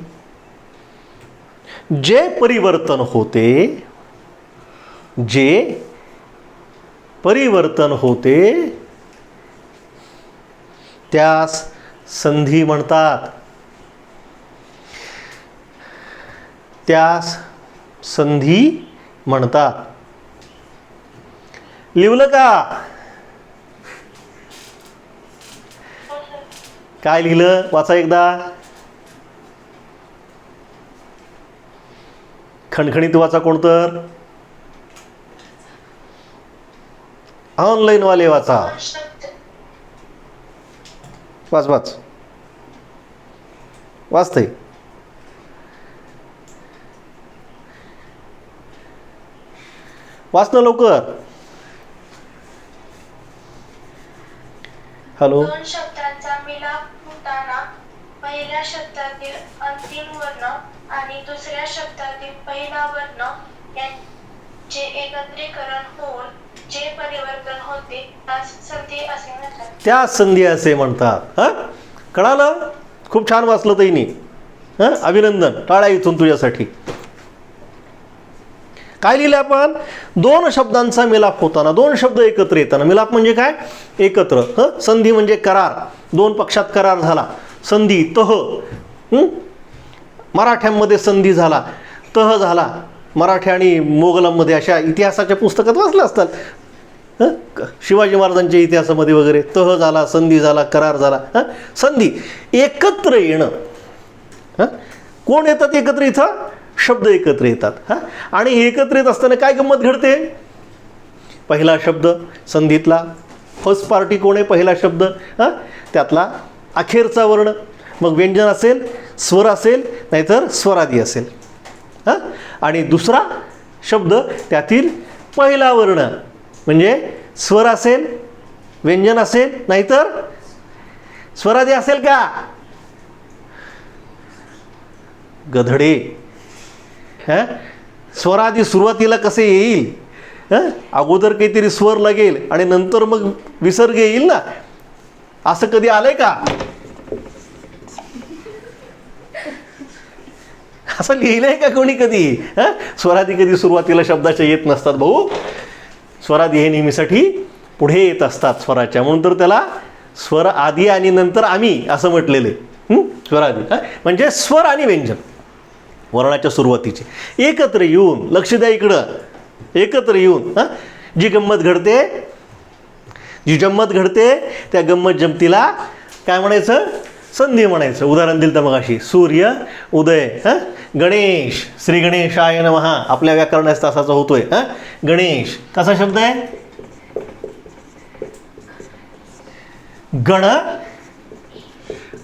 जे परिवर्तन होते, जे परिवर्तन होते त्यास संधी म्हणतात. त्यास संधी म्हणतात. लिहिलं का? काय लिहिलं? वाचा एकदा. खणखणीत वाचा. कोणतर ऑनलाईन वाले वाचा. वाच वाचतंय. वाच ना लवकर. हॅलो. दोन शब्दांचा मिलाप होताना पहिल्या शब्दातील अंतिम वर्ण आणि दुसऱ्या शब्दातील पहिला वर्ण यांचे एकत्रीकरण होऊन जे परिवर्तन होते त्यास संधी असे म्हणतात. त्या संधी असे म्हणतात. कळालं? खूप छान वाचलं तईनी. अभिनंदन. टाळ्या इथून तुझ्यासाठी. काय लिहिलं आपण? दोन शब्दांचा मिलाप होताना, दोन शब्द एकत्र येताना. मिलाप म्हणजे काय? एकत्र. संधी म्हणजे करार, दोन पक्षात करार झाला. संधी, तह. मराठ्यांमध्ये संधी झाला, तह झाला. मराठी आणि मोगलांमध्ये अशा इतिहासाच्या पुस्तकात वाचलं असतात. शिवाजी महाराजांच्या इतिहासामध्ये वगैरे तह झाला, संधी झाला, करार झाला. संधी एकत्र येणं. कोण येतात एकत्र? इथं शब्द एकत्र येतात. आणि हे एकत्र येत असताना काय गंमत घडते? पहिला शब्द संधीतला, फर्स्ट पार्टी कोण आहे? पहिला शब्द, त्यातला अखेरचा वर्ण. मग व्यंजन असेल, स्वर असेल, नाहीतर स्वरादी असेल. हां, आणि दुसरा शब्द त्यातील पहिला वर्ण म्हणजे स्वर असेल, व्यंजन असेल, नाहीतर स्वरादी असेल का? गधडे, हां, स्वरादी सुरुवातीला कसे येईल? हां, अगोदर काहीतरी स्वर लागेल आणि नंतर मग विसर्ग येईल ना, असं कधी आलंय का? असं लिहिलंय का कोणी कधी? हां, स्वरादी कधी सुरुवातीला शब्दाच्या येत नसतात भाऊ. स्वरादी हे नेहमीसाठी पुढे येत असतात स्वराच्या, म्हणून तर त्याला स्वर आधी आणि नंतर आम्ही असं म्हटलेलं आहे. स्वरादी म्हणजे स्वर आणि व्यंजन वर्णाच्या सुरुवातीचे एकत्र येऊन, लक्ष द्या इकडं, एकत्र येऊन जी गंमत घडते त्या गंमत जमतीला काय म्हणायचं? संधी म्हणायचं. उदाहरण दिलं तर मग अशी सूर्य उदय, गणेश, श्री गणेशाय नमः आपल्या व्याकरणाच्या तासाचा होतोय. गणेश कसा शब्द आहे? गण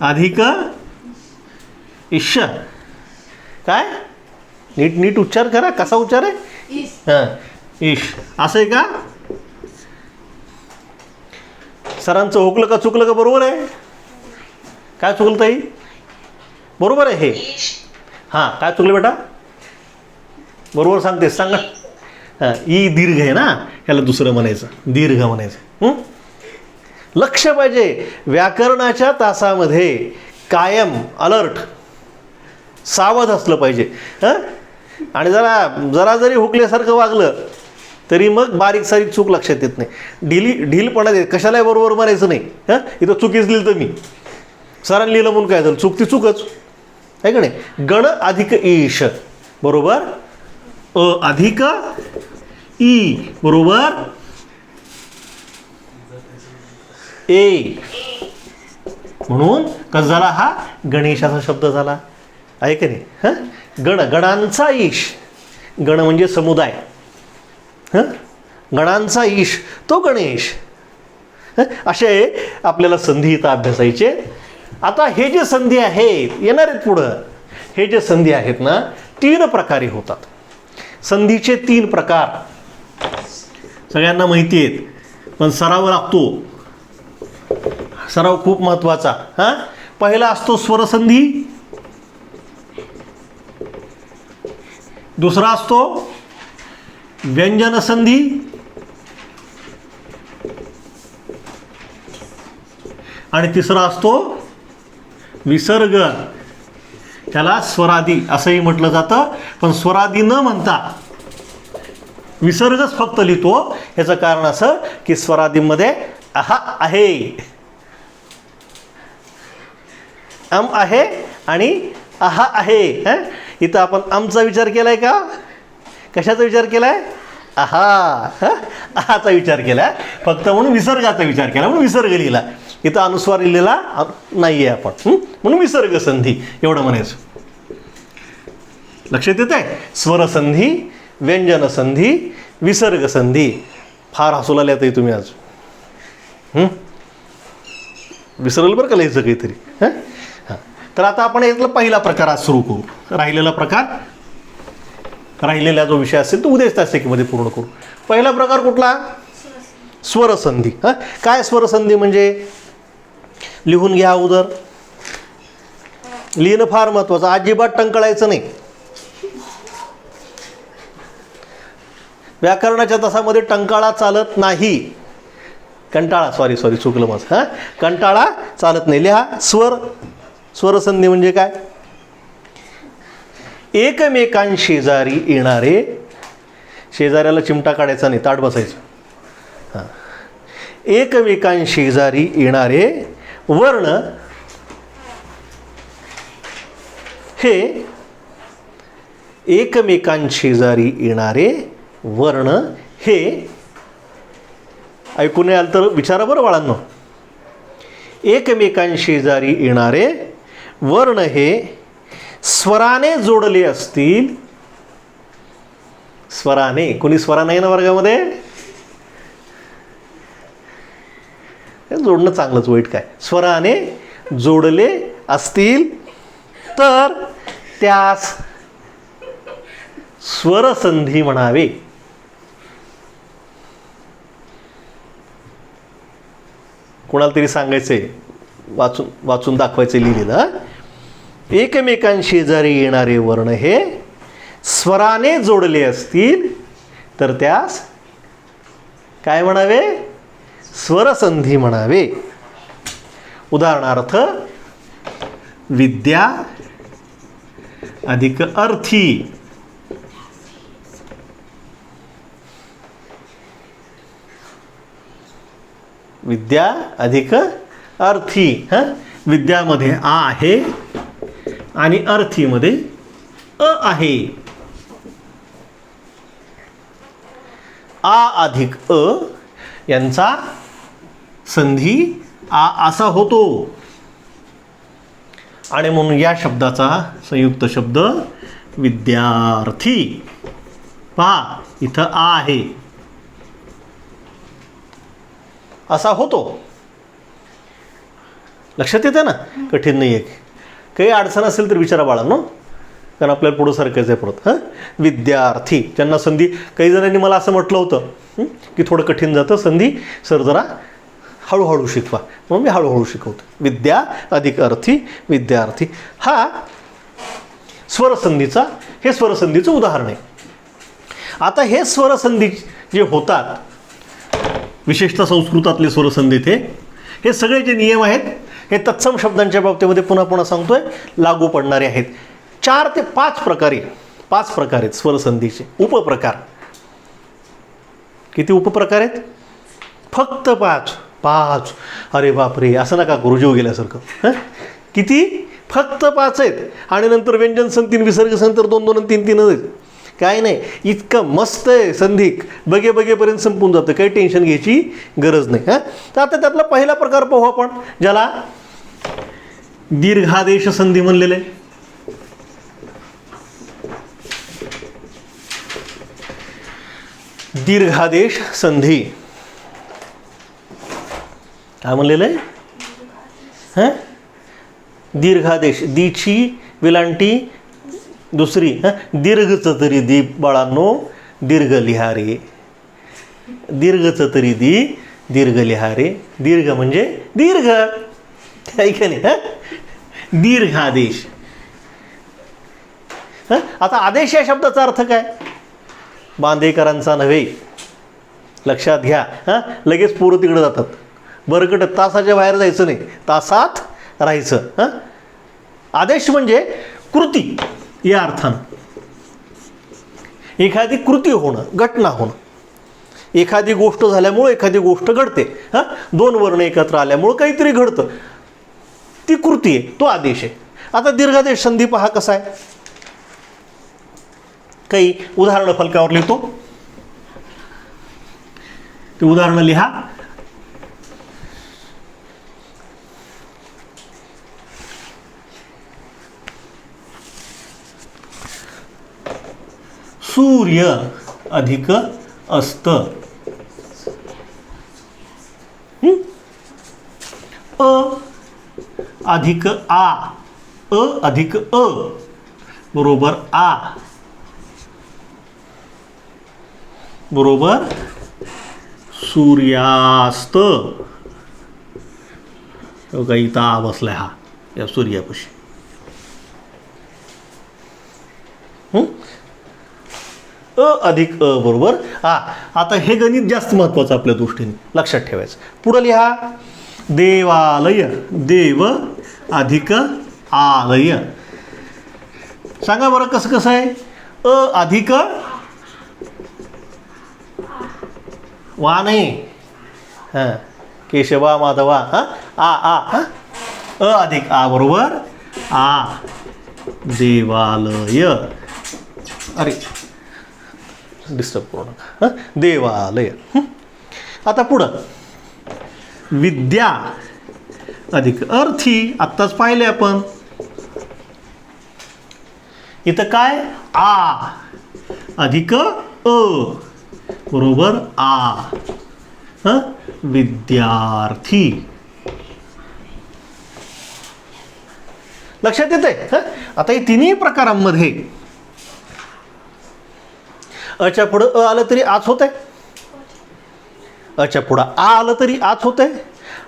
अधिक ईश. काय? नीट उच्चार करा. कसा उच्चार आहे? हां, ईश असं आहे का? सरांचं हुकलं का चुकलं का? बरोबर आहे. काय चुकलं ताई? बरोबर आहे हे. हां, काय चुकलं बेटा? बरोबर सांगते, सांगा. हां, ई दीर्घ आहे ना, ह्याला दुसरं म्हणायचं, दीर्घ म्हणायचं. लक्ष पाहिजे. व्याकरणाच्या तासामध्ये कायम अलर्ट, सावध असलं पाहिजे. आणि जरा जरी हुकल्यासारखं वागलं तरी मग बारीक सारीक चूक लक्षात येत नाही. ढीलपणा देत कशालाही बरोबर म्हणायचं नाही. इथं चुकीच लिहिलं तर मी सरांनी लिहिलं म्हणून काय झालं? चूक ती चूकच आहे का नाही? गण अधिक ईश बरोबर अ अधिक ई बरोबर ए, म्हणून कसं झाला? हा गणेशाचा शब्द झाला आहे का नाही? गणांचा ईश, गण म्हणजे समुदाय, गणांचा ईश तो गणेश. असे आपल्याला संधी इथं अभ्यासायचे. आता हे जे संधी आहेत येणार आहेत पुढं, हे जे संधी आहेत ना 3 प्रकारे होतात. संधीचे 3 प्रकार सगळ्यांना माहिती आहेत, पण सराव लागतो. सराव खूप महत्त्वाचा. पहिला असतो स्वरसंधी, दुसरा असतो व्यंजन संधी, आणि तिसरा असतो विसर्ग. त्याला स्वरादी असंही म्हटलं जातं, पण स्वरादी न म्हणता विसर्गच फक्त लिहितो. याचं कारण असं की स्वरादीमध्ये अहा आहे, अम आहे आणि अहा आहे. इथं आपण अमचा विचार केलाय का? कशाचा विचार केलाय? अहाचा विचार केला, फक्त म्हणून विसर्गाचा विचार केला म्हणून विसर्ग लिहिला. इथं अनुस्वार लिहिलेला नाही आहे आपण, म्हणून विसर्ग संधी एवढं म्हणायचं. लक्षात येत आहे? स्वरसंधी, व्यंजन संधी, विसर्ग संधी. फार हसू लागले आता तुम्ही आज. विसरलं बरं का लिहायचं काहीतरी. हां, तर आता आपण यातला पहिला प्रकार आज सुरू करू. राहिलेला जो विषय असेल तो उद्याच तासिकेमध्ये पूर्ण करू. पहिला प्रकार कुठला? स्वरसंधी. काय स्वरसंधी म्हणजे? लिहून घ्या अगोदर. लिहिणं फार महत्त्वाचं, अजिबात टंकळायचं नाही. व्याकरणाच्या तासामध्ये टंकाळा चालत नाही. कंटाळा चुकलं माझं. कंटाळा चालत नाही. लिहा. स्वरसंधी म्हणजे काय? एकमेकांशेजारी येणारे, शेजाऱ्याला चिमटा काढायचा नाही, ताट बसायचं. एकमेकांशेजारी येणारे वर्ण हे एकमेकांशेजारी येणारे वर्ण हे ऐकून आलं तर विचारा बरं बाळांनो. एकमेकांशेजारी येणारे वर्ण हे स्वराने जोडले असतील. स्वराने, कोणी स्वरा नाही ना वर्गामध्ये? जोडणं चांगलंच, वाईट काय? स्वराने जोडले असतील तर त्यास स्वरसंधी म्हणावे. कोणाला तरी सांगायचंय, वाचून वाचून दाखवायचं लिहिलेलं. एकमेकांशी जरी येणारे वर्ण हे स्वराने जोडले असतील तर त्यास काय म्हणावे? स्वरसंधी म्हणावे. उदाहरणार्थ विद्या अधिक अर्थी. विद्या अधिक अर्थी. विद्यामध्ये आ आहे आणि अर्थीमध्ये अ आहे. आ अधिक अ यांचा संधी आ असा होतो आणि म्हणून या शब्दाचा संयुक्त शब्द विद्यार्थी. पहा इथं आ आहे असा होतो. लक्षात येतं ना? कठीण नाही आहे. काही अडचण असेल तर विचारा बाळांनो, कारण आपल्याला पुढं सरकायचं आहे परत. विद्यार्थी ज्यांना संधी, काही जणांनी मला असं म्हटलं होतं की थोडं कठीण जातं संधी, सर जरा हळूहळू शिकवा, म्हणून मी हळूहळू शिकवतो. विद्या अधिक अर्थी विद्यार्थी हा स्वरसंधीचा, हे स्वरसंधीचं उदाहरण आहे. आता हे स्वरसंधी जे होतात, विशेषतः संस्कृतातले स्वरसंधी, हे सगळे जे नियम आहेत हे तत्सम शब्दांच्या बाबतीमध्ये पुन्हा पुन्हा सांगतोय लागू पडणारे आहेत. 4 ते 5 प्रकारे, 5 प्रकार आहेत स्वरसंधीचे. उपप्रकार किती उपप्रकार आहेत? फक्त 5. अरे बापरे, असं नका करू जीव गेल्यासारखं. किती? फक्त 5 आहेत. आणि नंतर व्यंजन संधी, विसर्ग संधी तर 2 आणि 3 आहेत. काय नाही, इतकं मस्त आहे संधी, बघेपर्यंत संपून जातं, काही टेन्शन घ्यायची गरज नाही. तर आता त्यातला पहिला प्रकार पाहू आपण, ज्याला दीर्घादेश संधी म्हणलेलं आहे. दीर्घादेश संधी काय म्हणलेलं आहे? दीर्घादेश, दीची विलांटी दुसरी, दीर्घचं तरी दी बाळांनो, दीर्घ लिहारे. दीर्घचं तरी दी, दीर्घ लिहारे. दीर्घ म्हणजे दीर्घ, ऐका नाही. दीर्घादेश. आता आदेश या शब्दाचा अर्थ काय? बांदेकरांचा नव्हे, लक्षात घ्या. लगेच पोरं तिकडे जातात. बरकट तासाच्या बाहेर जायचं नाही, तासात राहायचं. आदेश म्हणजे कृती या अर्थानं, एखादी कृती होणं, घटना होणं. एखादी गोष्ट झाल्यामुळं एखादी गोष्ट घडते. 2 वर्ण एकत्र आल्यामुळं काहीतरी घडतं, ती कृती आहे, तो आदेश आहे. आता दीर्घादेश संधी पहा कसा आहे. काही उदाहरणं फलकावर लिहितो, ते उदाहरणं लिहा. सूर्य अधिक अस्त. अ अधिक आ. अ अधिक अ बरोबर आ बरोबर सूर्यास्त. बघा इथं आ बसलाय हा या सूर्यापाशी. अ अधिक अ बरोबर आ. आता हे गणित जास्त महत्त्वाचं आपल्या दृष्टीने लक्षात ठेवायचं. पुढं लिहा. देवालय. देव अधिक आलय. सांगा बरं कसं कसं आहे. अ अधिक वा नाही, केशवा माधवा. आ आ अ अधिक आ बरोबर आ. देवालय. अरे डिस्टर्ब करू नका. देवालय. आता पुढं विद्या अधिक अर्थी. आत्ताच पाहिले आपण. इथं काय? आ अधिक अ बरोबर आ. विद्यार्थी. लक्षात येते. आता या तिन्ही प्रकारांमध्ये अच्या पुढं अ आलं तरी आच होत आहे, अच्या पुढं आ आलं तरी आच होत आहे,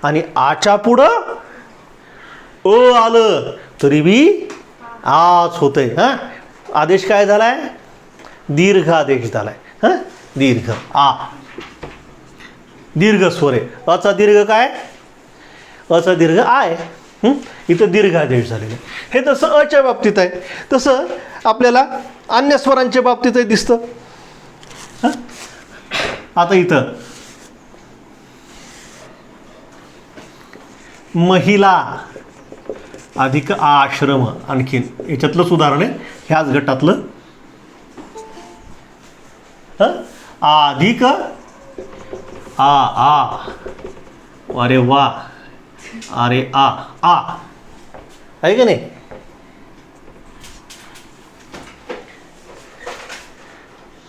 आणि आच्या पुढं अ आलं तरी बी आच होत आहे. हां, आदेश काय झालाय? दीर्घ आदेश झालाय. हां, दीर्घ आ, दीर्घ स्वर आहे. अचा दीर्घ काय? अचा दीर्घ आय. इथं दीर्घ आदेश झालेले. हे तसं अच्या बाबतीत आहे, तसं आपल्याला अन्य स्वरांच्या बाबतीतही दिसतं. हां, आता इथं महिला अधिक आश्रम, आणखीन याच्यातलंच उदाहरण आहे, ह्याच गटातलं. अधिक आ, अरे वा, अरे आ आहे का नाही?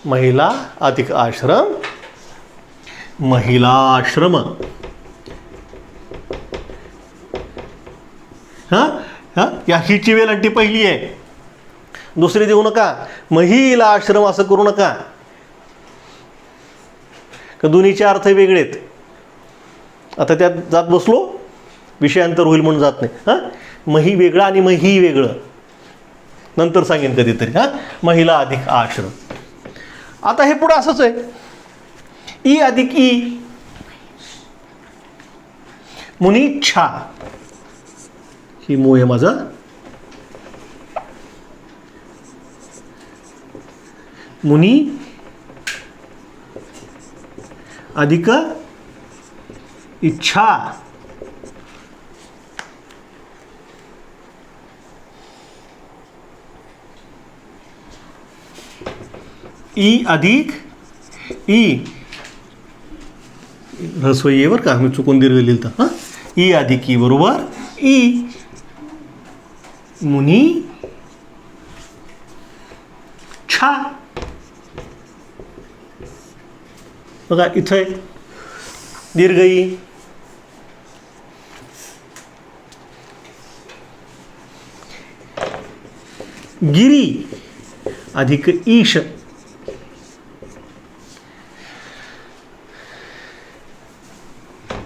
महिला अधिक आश्रम, महिला आश्रम. या हिची वेलांटी पहिली आहे, दुसरी देऊ नका. महिला आश्रम असं करू नका, का दोन्हीचे अर्थ वेगळेत. आता त्यात जात बसलो, विषयांतर होईल म्हणून जात नाही. हां, मही वेगळं आणि मही वेगळं नंतर सांगेन कधीतरी. हां, महिला अधिक आश्रम. आता हे पुढं असंच आहे, ई अधिक ई, मुनिच्छा. ही मू आहे माझं. मुनी अधिक इच्छा. ई अधिक ई, ह्रस्व ई बरं का, मी चुकून दीर्घ लिहिलं तर. हां, ई अधिक ई बरोबर ई, मुनी छा. बघा इथं आहे दीर्घ ई. गिरी अधिक ईश.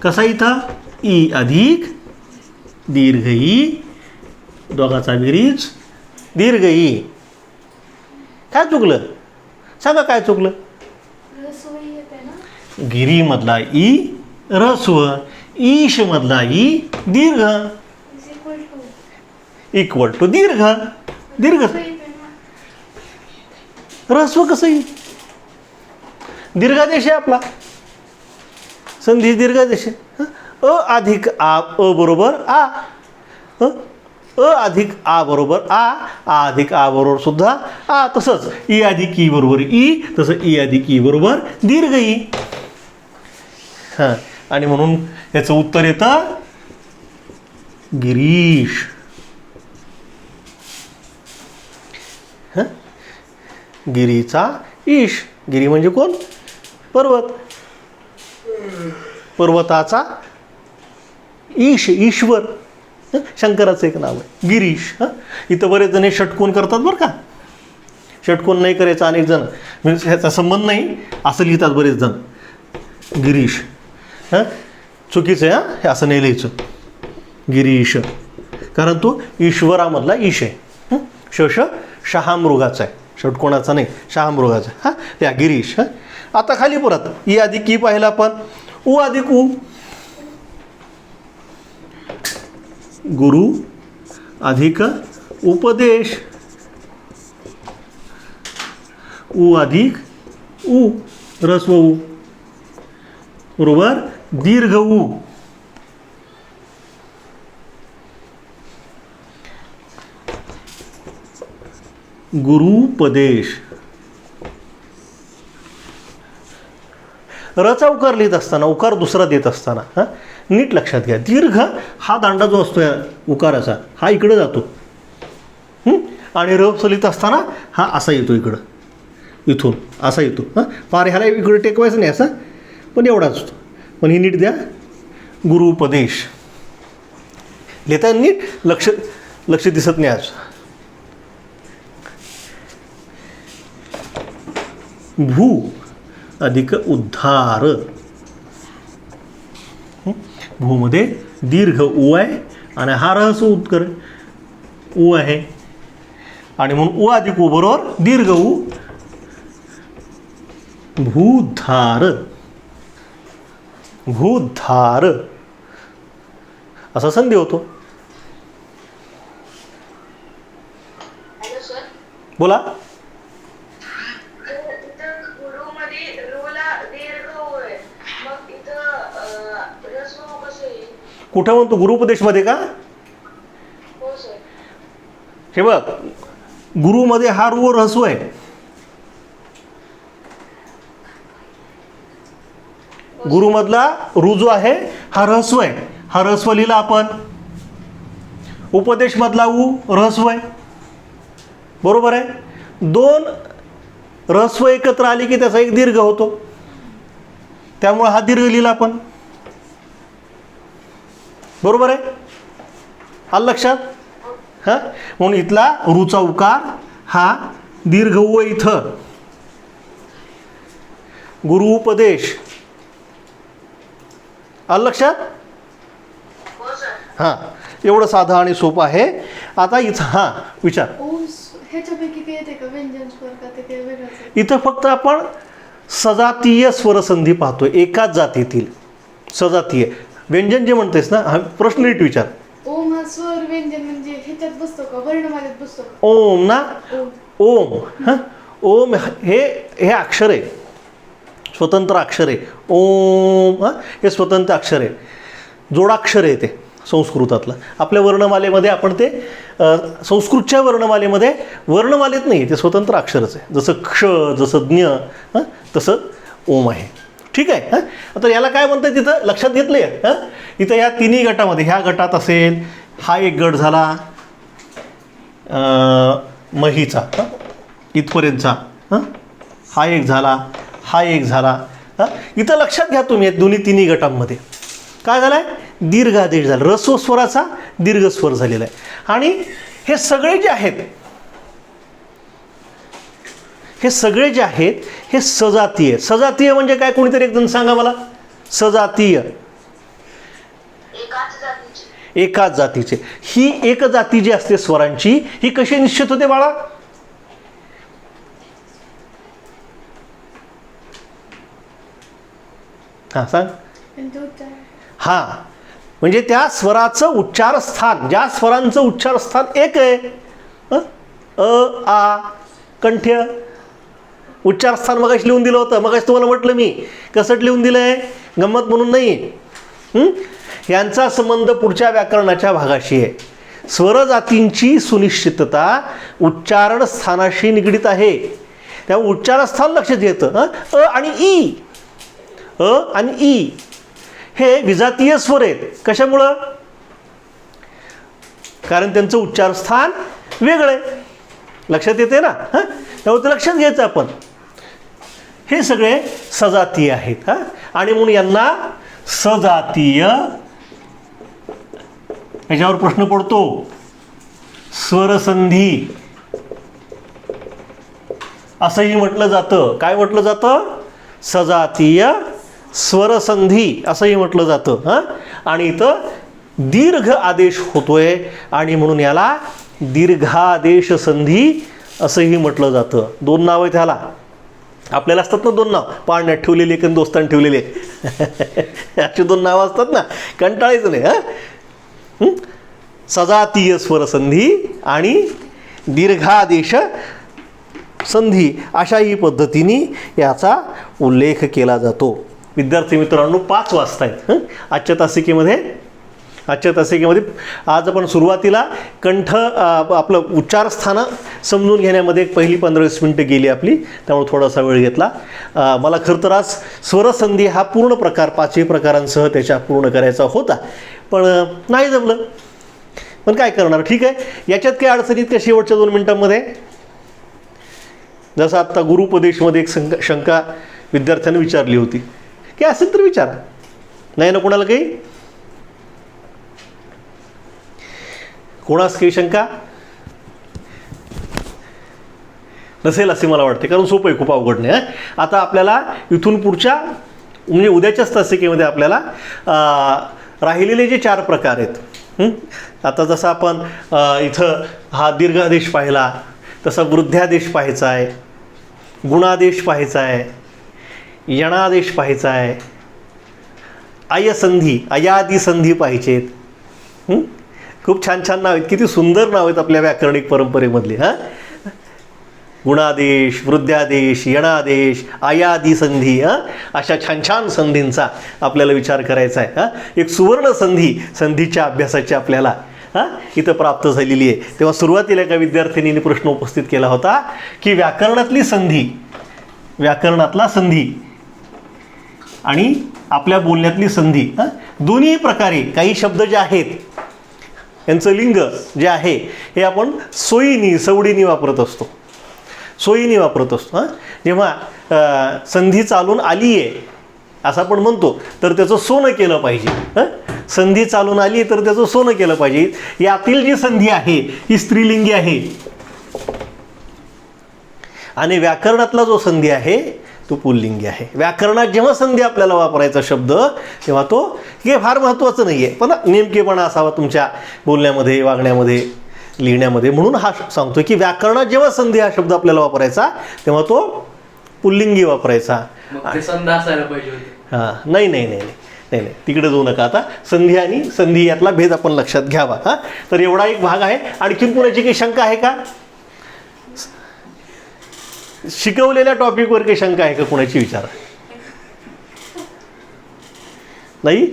कसा इथं? ई अधिक दीर्घ ई, दोघाचा बेरीज दीर्घ ई. काय चुकलं सांगा, काय चुकलं? रसोई येते ना, गिरीमधला ई ह्रस्व, ईश मधला ई दीर्घ, is equal to equal to दीर्घ. दीर्घ रसोई येते ना. ह्रस्व कसं येईल? दीर्घादेश आहे आपला, संधी दीर्घादेश आहे. अ अधिक आ, अ बरोबर आ. अ अधिक आ बरोबर आ अधिक आ बरोबर सुद्धा आ. तसंच ई अधिक ई बरोबर ई, तसं ई अधिक ई बरोबर दीर्घ ई. हां, आणि म्हणून याचं उत्तर येतं गिरीश. हां, गिरीचा ईश. गिरी म्हणजे कोण? पर्वत. पर्वताचा ईश, ईश्वर. शंकराचं एक नाव आहे गिरीश. हां, इथं बरेच जण षटकोन करतात बरं का. षटकोन नाही करायचं, अनेक जण म्हणजे ह्याचा संबंध नाही असं लिहितात बरेच जण. गिरीश हां, चुकीचं आहे. हां, हे असं नाही लिहायचं गिरीश, कारण तो ईश्वरामधला ईश आहे. शश शहामृगाचा आहे, षटकोणाचा नाही, शहामृगाचा. हां, त्या गिरीश. हां, आता खाली परत ई अधिक ई पाहिला आपण. उ अधिक उ, गुरु अधिक उपदेश. उ अधिक उ, ह्रस्व उ बरोबर दीर्घ उ. गुरुपदेश. रचा उकार लिहित असताना, उकार दुसरा देत असताना हां, नीट लक्षात घ्या, दीर्घ हा दांडा जो असतो या उकाराचा हा इकडे जातो, आणि र लिहित असताना हा असा येतो इकडं, इथून असा येतो. हां, फार ह्याला इकडे टेकवायचं नाही असं, पण एवढाच असतो. पण ही नीट द्या, गुरुपदेश लिहिता नीट. लक्ष दिसत नाही आज. भू अधिक उद्धार. भूमध्ये दीर्घ उ आहे आणि हा रहस्य उद्गर उ आहे आणि म्हणून उ अधिक उ बरोबर दीर्घ उ भूधार. भूधार असा संधी होतो. हॅलो सर, बोला. इथं गुरुमध्ये रूला दीर्घ उ आहे, मग इथं रस्व कसं येईल? कुठं म्हणतो गुरुपदेशमध्ये का? हो सर. हे बघ, गुरुमध्ये हा रू ऱ्हस्व आहे. गुरुमधला रू जो आहे हा ऱ्हस्व आहे. हा ऱ्हस्व लिहिला आपण. उपदेशमधला उ ऱ्हस्व आहे. बरोबर आहे. दोन ऱ्हस्व एकत्र आली की त्याचा एक दीर्घ होतो, त्यामुळे हा दीर्घ लिहिला आपण. बरोबर आहे. आलं लक्षात? हां, म्हणून इथला रूचा उकार हा दीर्घ उ इथं. गुरुपदेश. आलं लक्षात? हो सर. हां, एवढं साधं आणि सोपं आहे. आता इथं हां विचार. ओम ह्याच्यापैकी काही येते का व्यंजन स्वर का ते काही वेगळंच आहे? इथं फक्त आपण सजातीय स्वरसंधी पाहतोय, एकाच जातीतील सजातीय. व्यंजन जे म्हणतेस ना, हा प्रश्न नीट विचार. ओम हा स्वर व्यंजन म्हणजे ह्याच्यात बसतो का, वर्णमालेत बसतो का? ओम ना, ओम. ओम. हां, ओम हे हे अक्षर आहे, स्वतंत्र अक्षर आहे. ओम हां, हे स्वतंत्र अक्षर आहे, जोडाक्षर आहे ते संस्कृतातलं. आपल्या वर्णमालेमध्ये आपण ते संस्कृतच्या वर्णमालेमध्ये वर्णमालेत नाही, ते स्वतंत्र अक्षरच आहे. जसं क्ष, जसं ज्ञ, हां तसं ओम आहे. ठीक आहे. हां, आता याला काय म्हणतात तिथं लक्षात घेतलं आहे. हां, इथं ह्या तिन्ही गटामध्ये, ह्या गटात असेल हा एक गट झाला महीचा, हां इथपर्यंतचा. हां, हा एक झाला, हा एक झाला. हां, इथं लक्षात घ्या तुम्ही दोन्ही तिन्ही गटांमध्ये काय झालं आहे, दीर्घ आदेश झाला, ऱ्हस्व स्वराचा दीर्घ स्वर झालेला आहे. आणि हे सगळे जे आहेत, हे सगळे जे आहेत हे सजातीय. सजातीय म्हणजे काय, कोणीतरी एकदम सांगा मला. सजातीय एकाच जातीचे. एकाच जातीचे. ही एक जाती जी असते स्वरांची, ही कशी निश्चित होते बाळा? हां सांग. त्यांचे उच्चार. हां, म्हणजे त्या स्वराचं उच्चारस्थान, ज्या स्वरांचं उच्चारस्थान एक आहे, अ आ कंठ्य उच्चारस्थान मगाशी लिहून दिलं होतं. मगाशी तुम्हाला म्हटलं मी कसं लिहून दिलं आहे, गंमत म्हणून नाही. यांचा संबंध पुढच्या व्याकरणाच्या भागाशी आहे. स्वरजातींची सुनिश्चितता उच्चारण स्थानाशी निगडीत आहे. त्या उच्चारस्थान लक्षात येतं. अ आणि ई, अ आणि ई हे विजातीय स्वर आहेत. कशामुळं? कारण त्यांचं उच्चारस्थान वेगळं आहे. लक्षात येते ना? हां, त्यामुळे ते लक्षात घ्यायचं आपण. हे सगळे सजातीय आहेत. हां, आणि म्हणून यांना सजातीय, याच्यावर प्रश्न पडतो, स्वरसंधी असंही म्हटलं जातं. काय म्हटलं जातं? सजातीय स्वरसंधी असंही म्हटलं जातं. हां, आणि इथं दीर्घ आदेश होतोय आणि म्हणून याला दीर्घादेश संधी असंही म्हटलं जातं. दोन नावं आहेत ह्याला. आपल्याला असतात ना दोन नाव, पाळण्यात ठेवलेले एक दोस्तांनी ठेवलेले अशी दोन नावं असतात ना, कंटाळायचं नाही. हां, सजातीय स्वरसंधी आणि दीर्घादेश संधी अशाही पद्धतीने याचा उल्लेख केला जातो. विद्यार्थी मित्रांनो, 5 वाजतायत आजच्या तासिकेमध्ये. आज आपण सुरुवातीला कंठ आपलं उच्चारस्थानं समजून घेण्यामध्ये पहिली 15-20 मिनटं गेली आपली, त्यामुळे थोडासा वेळ घेतला. मला खरं तर आज स्वरसंधी हा पूर्ण प्रकार 5ही प्रकारांसह त्याच्या पूर्ण करायचा होता, पण नाही जमलं. पण काय करणार, ठीक आहे. याच्यात काही अडचणीत का शेवटच्या 2 मिनटांमध्ये, जसं आत्ता गुरुपदेशमध्ये एक शंका विद्यार्थ्यांनी विचारली होती, की असेल तर विचारा, नाही ना कोणाला काही, कोणास काही शंका? नसेल असे मला वाटते, कारण सोपं आहे, खूप अवघड नाही. आता आपल्याला इथून पुढच्या म्हणजे उद्याच्याच तासिकेमध्ये आपल्याला राहिलेले जे 4 प्रकार आहेत, आता जसं आपण इथं हा दीर्घादेश पाहिला, तसा वृद्ध्यादेश पाहायचा आहे, गुणादेश पाहायचा आहे, यणादेश पाहायचा आहे, अयसंधी अयादी संधी पाहिजेत. खूप छान छान नाव आहेत, किती सुंदर नाव आहेत आपल्या व्याकरणिक परंपरेमधली. गुणादेश, वृद्ध्यादेश, यणादेश, अयादी संधी, अशा छान छान संधींचा आपल्याला विचार करायचा आहे. एक सुवर्ण संधी संधीच्या अभ्यासाची आपल्याला इथं प्राप्त झालेली आहे. तेव्हा सुरुवातीला एका विद्यार्थिनीने प्रश्न उपस्थित केला होता की व्याकरणातली संधी, व्याकरणातला संधी आणि आपल्या बोलण्यातली संधी, दोन्ही प्रकारे काही शब्द जे आहेत यांचं लिंग जे आहे हे आपण सोयीनी सवडीनी वापरत असतो, सोयीनी वापरत असतो. जेव्हा संधी चालून आली आहे असं आपण म्हणतो तर त्याचं सोनं केलं पाहिजे. संधी चालून आली तर त्याचं सोनं केलं पाहिजे. यातील जी संधी आहे ही स्त्रीलिंगी आहे आणि व्याकरणातला जो संधी आहे तो पुल्लिंगी आहे. व्याकरणात जेव्हा संधी आपल्याला वापरायचा शब्द तेव्हा तो हे फार महत्त्वाचं नाही आहे, पण नेमकेपणा असावा तुमच्या बोलण्यामध्ये, वागण्यामध्ये, लिहिण्यामध्ये. म्हणून हा सांगतो की व्याकरणात जेव्हा संधी हा शब्द आपल्याला वापरायचा तेव्हा तो पुल्लिंगी वापरायचा. हां, नाही नाही नाही नाही नाही, तिकडे जाऊ नका. आता संधी आणि संधी यातला भेद आपण लक्षात घ्यावा. तर एवढा एक भाग आहे. आणखीन कुणाची काही शंका आहे का? शिकवलेल्या टॉपिकवर काही शंका आहे का कुणाची? विचारा. नाही?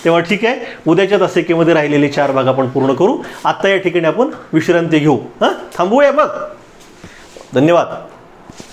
तेव्हा ठीक आहे, उद्याच्या तासिकेमध्ये राहिलेले 4 भाग आपण पूर्ण करू. आत्ता या ठिकाणी आपण विश्रांती घेऊ. थांबूया मग. धन्यवाद.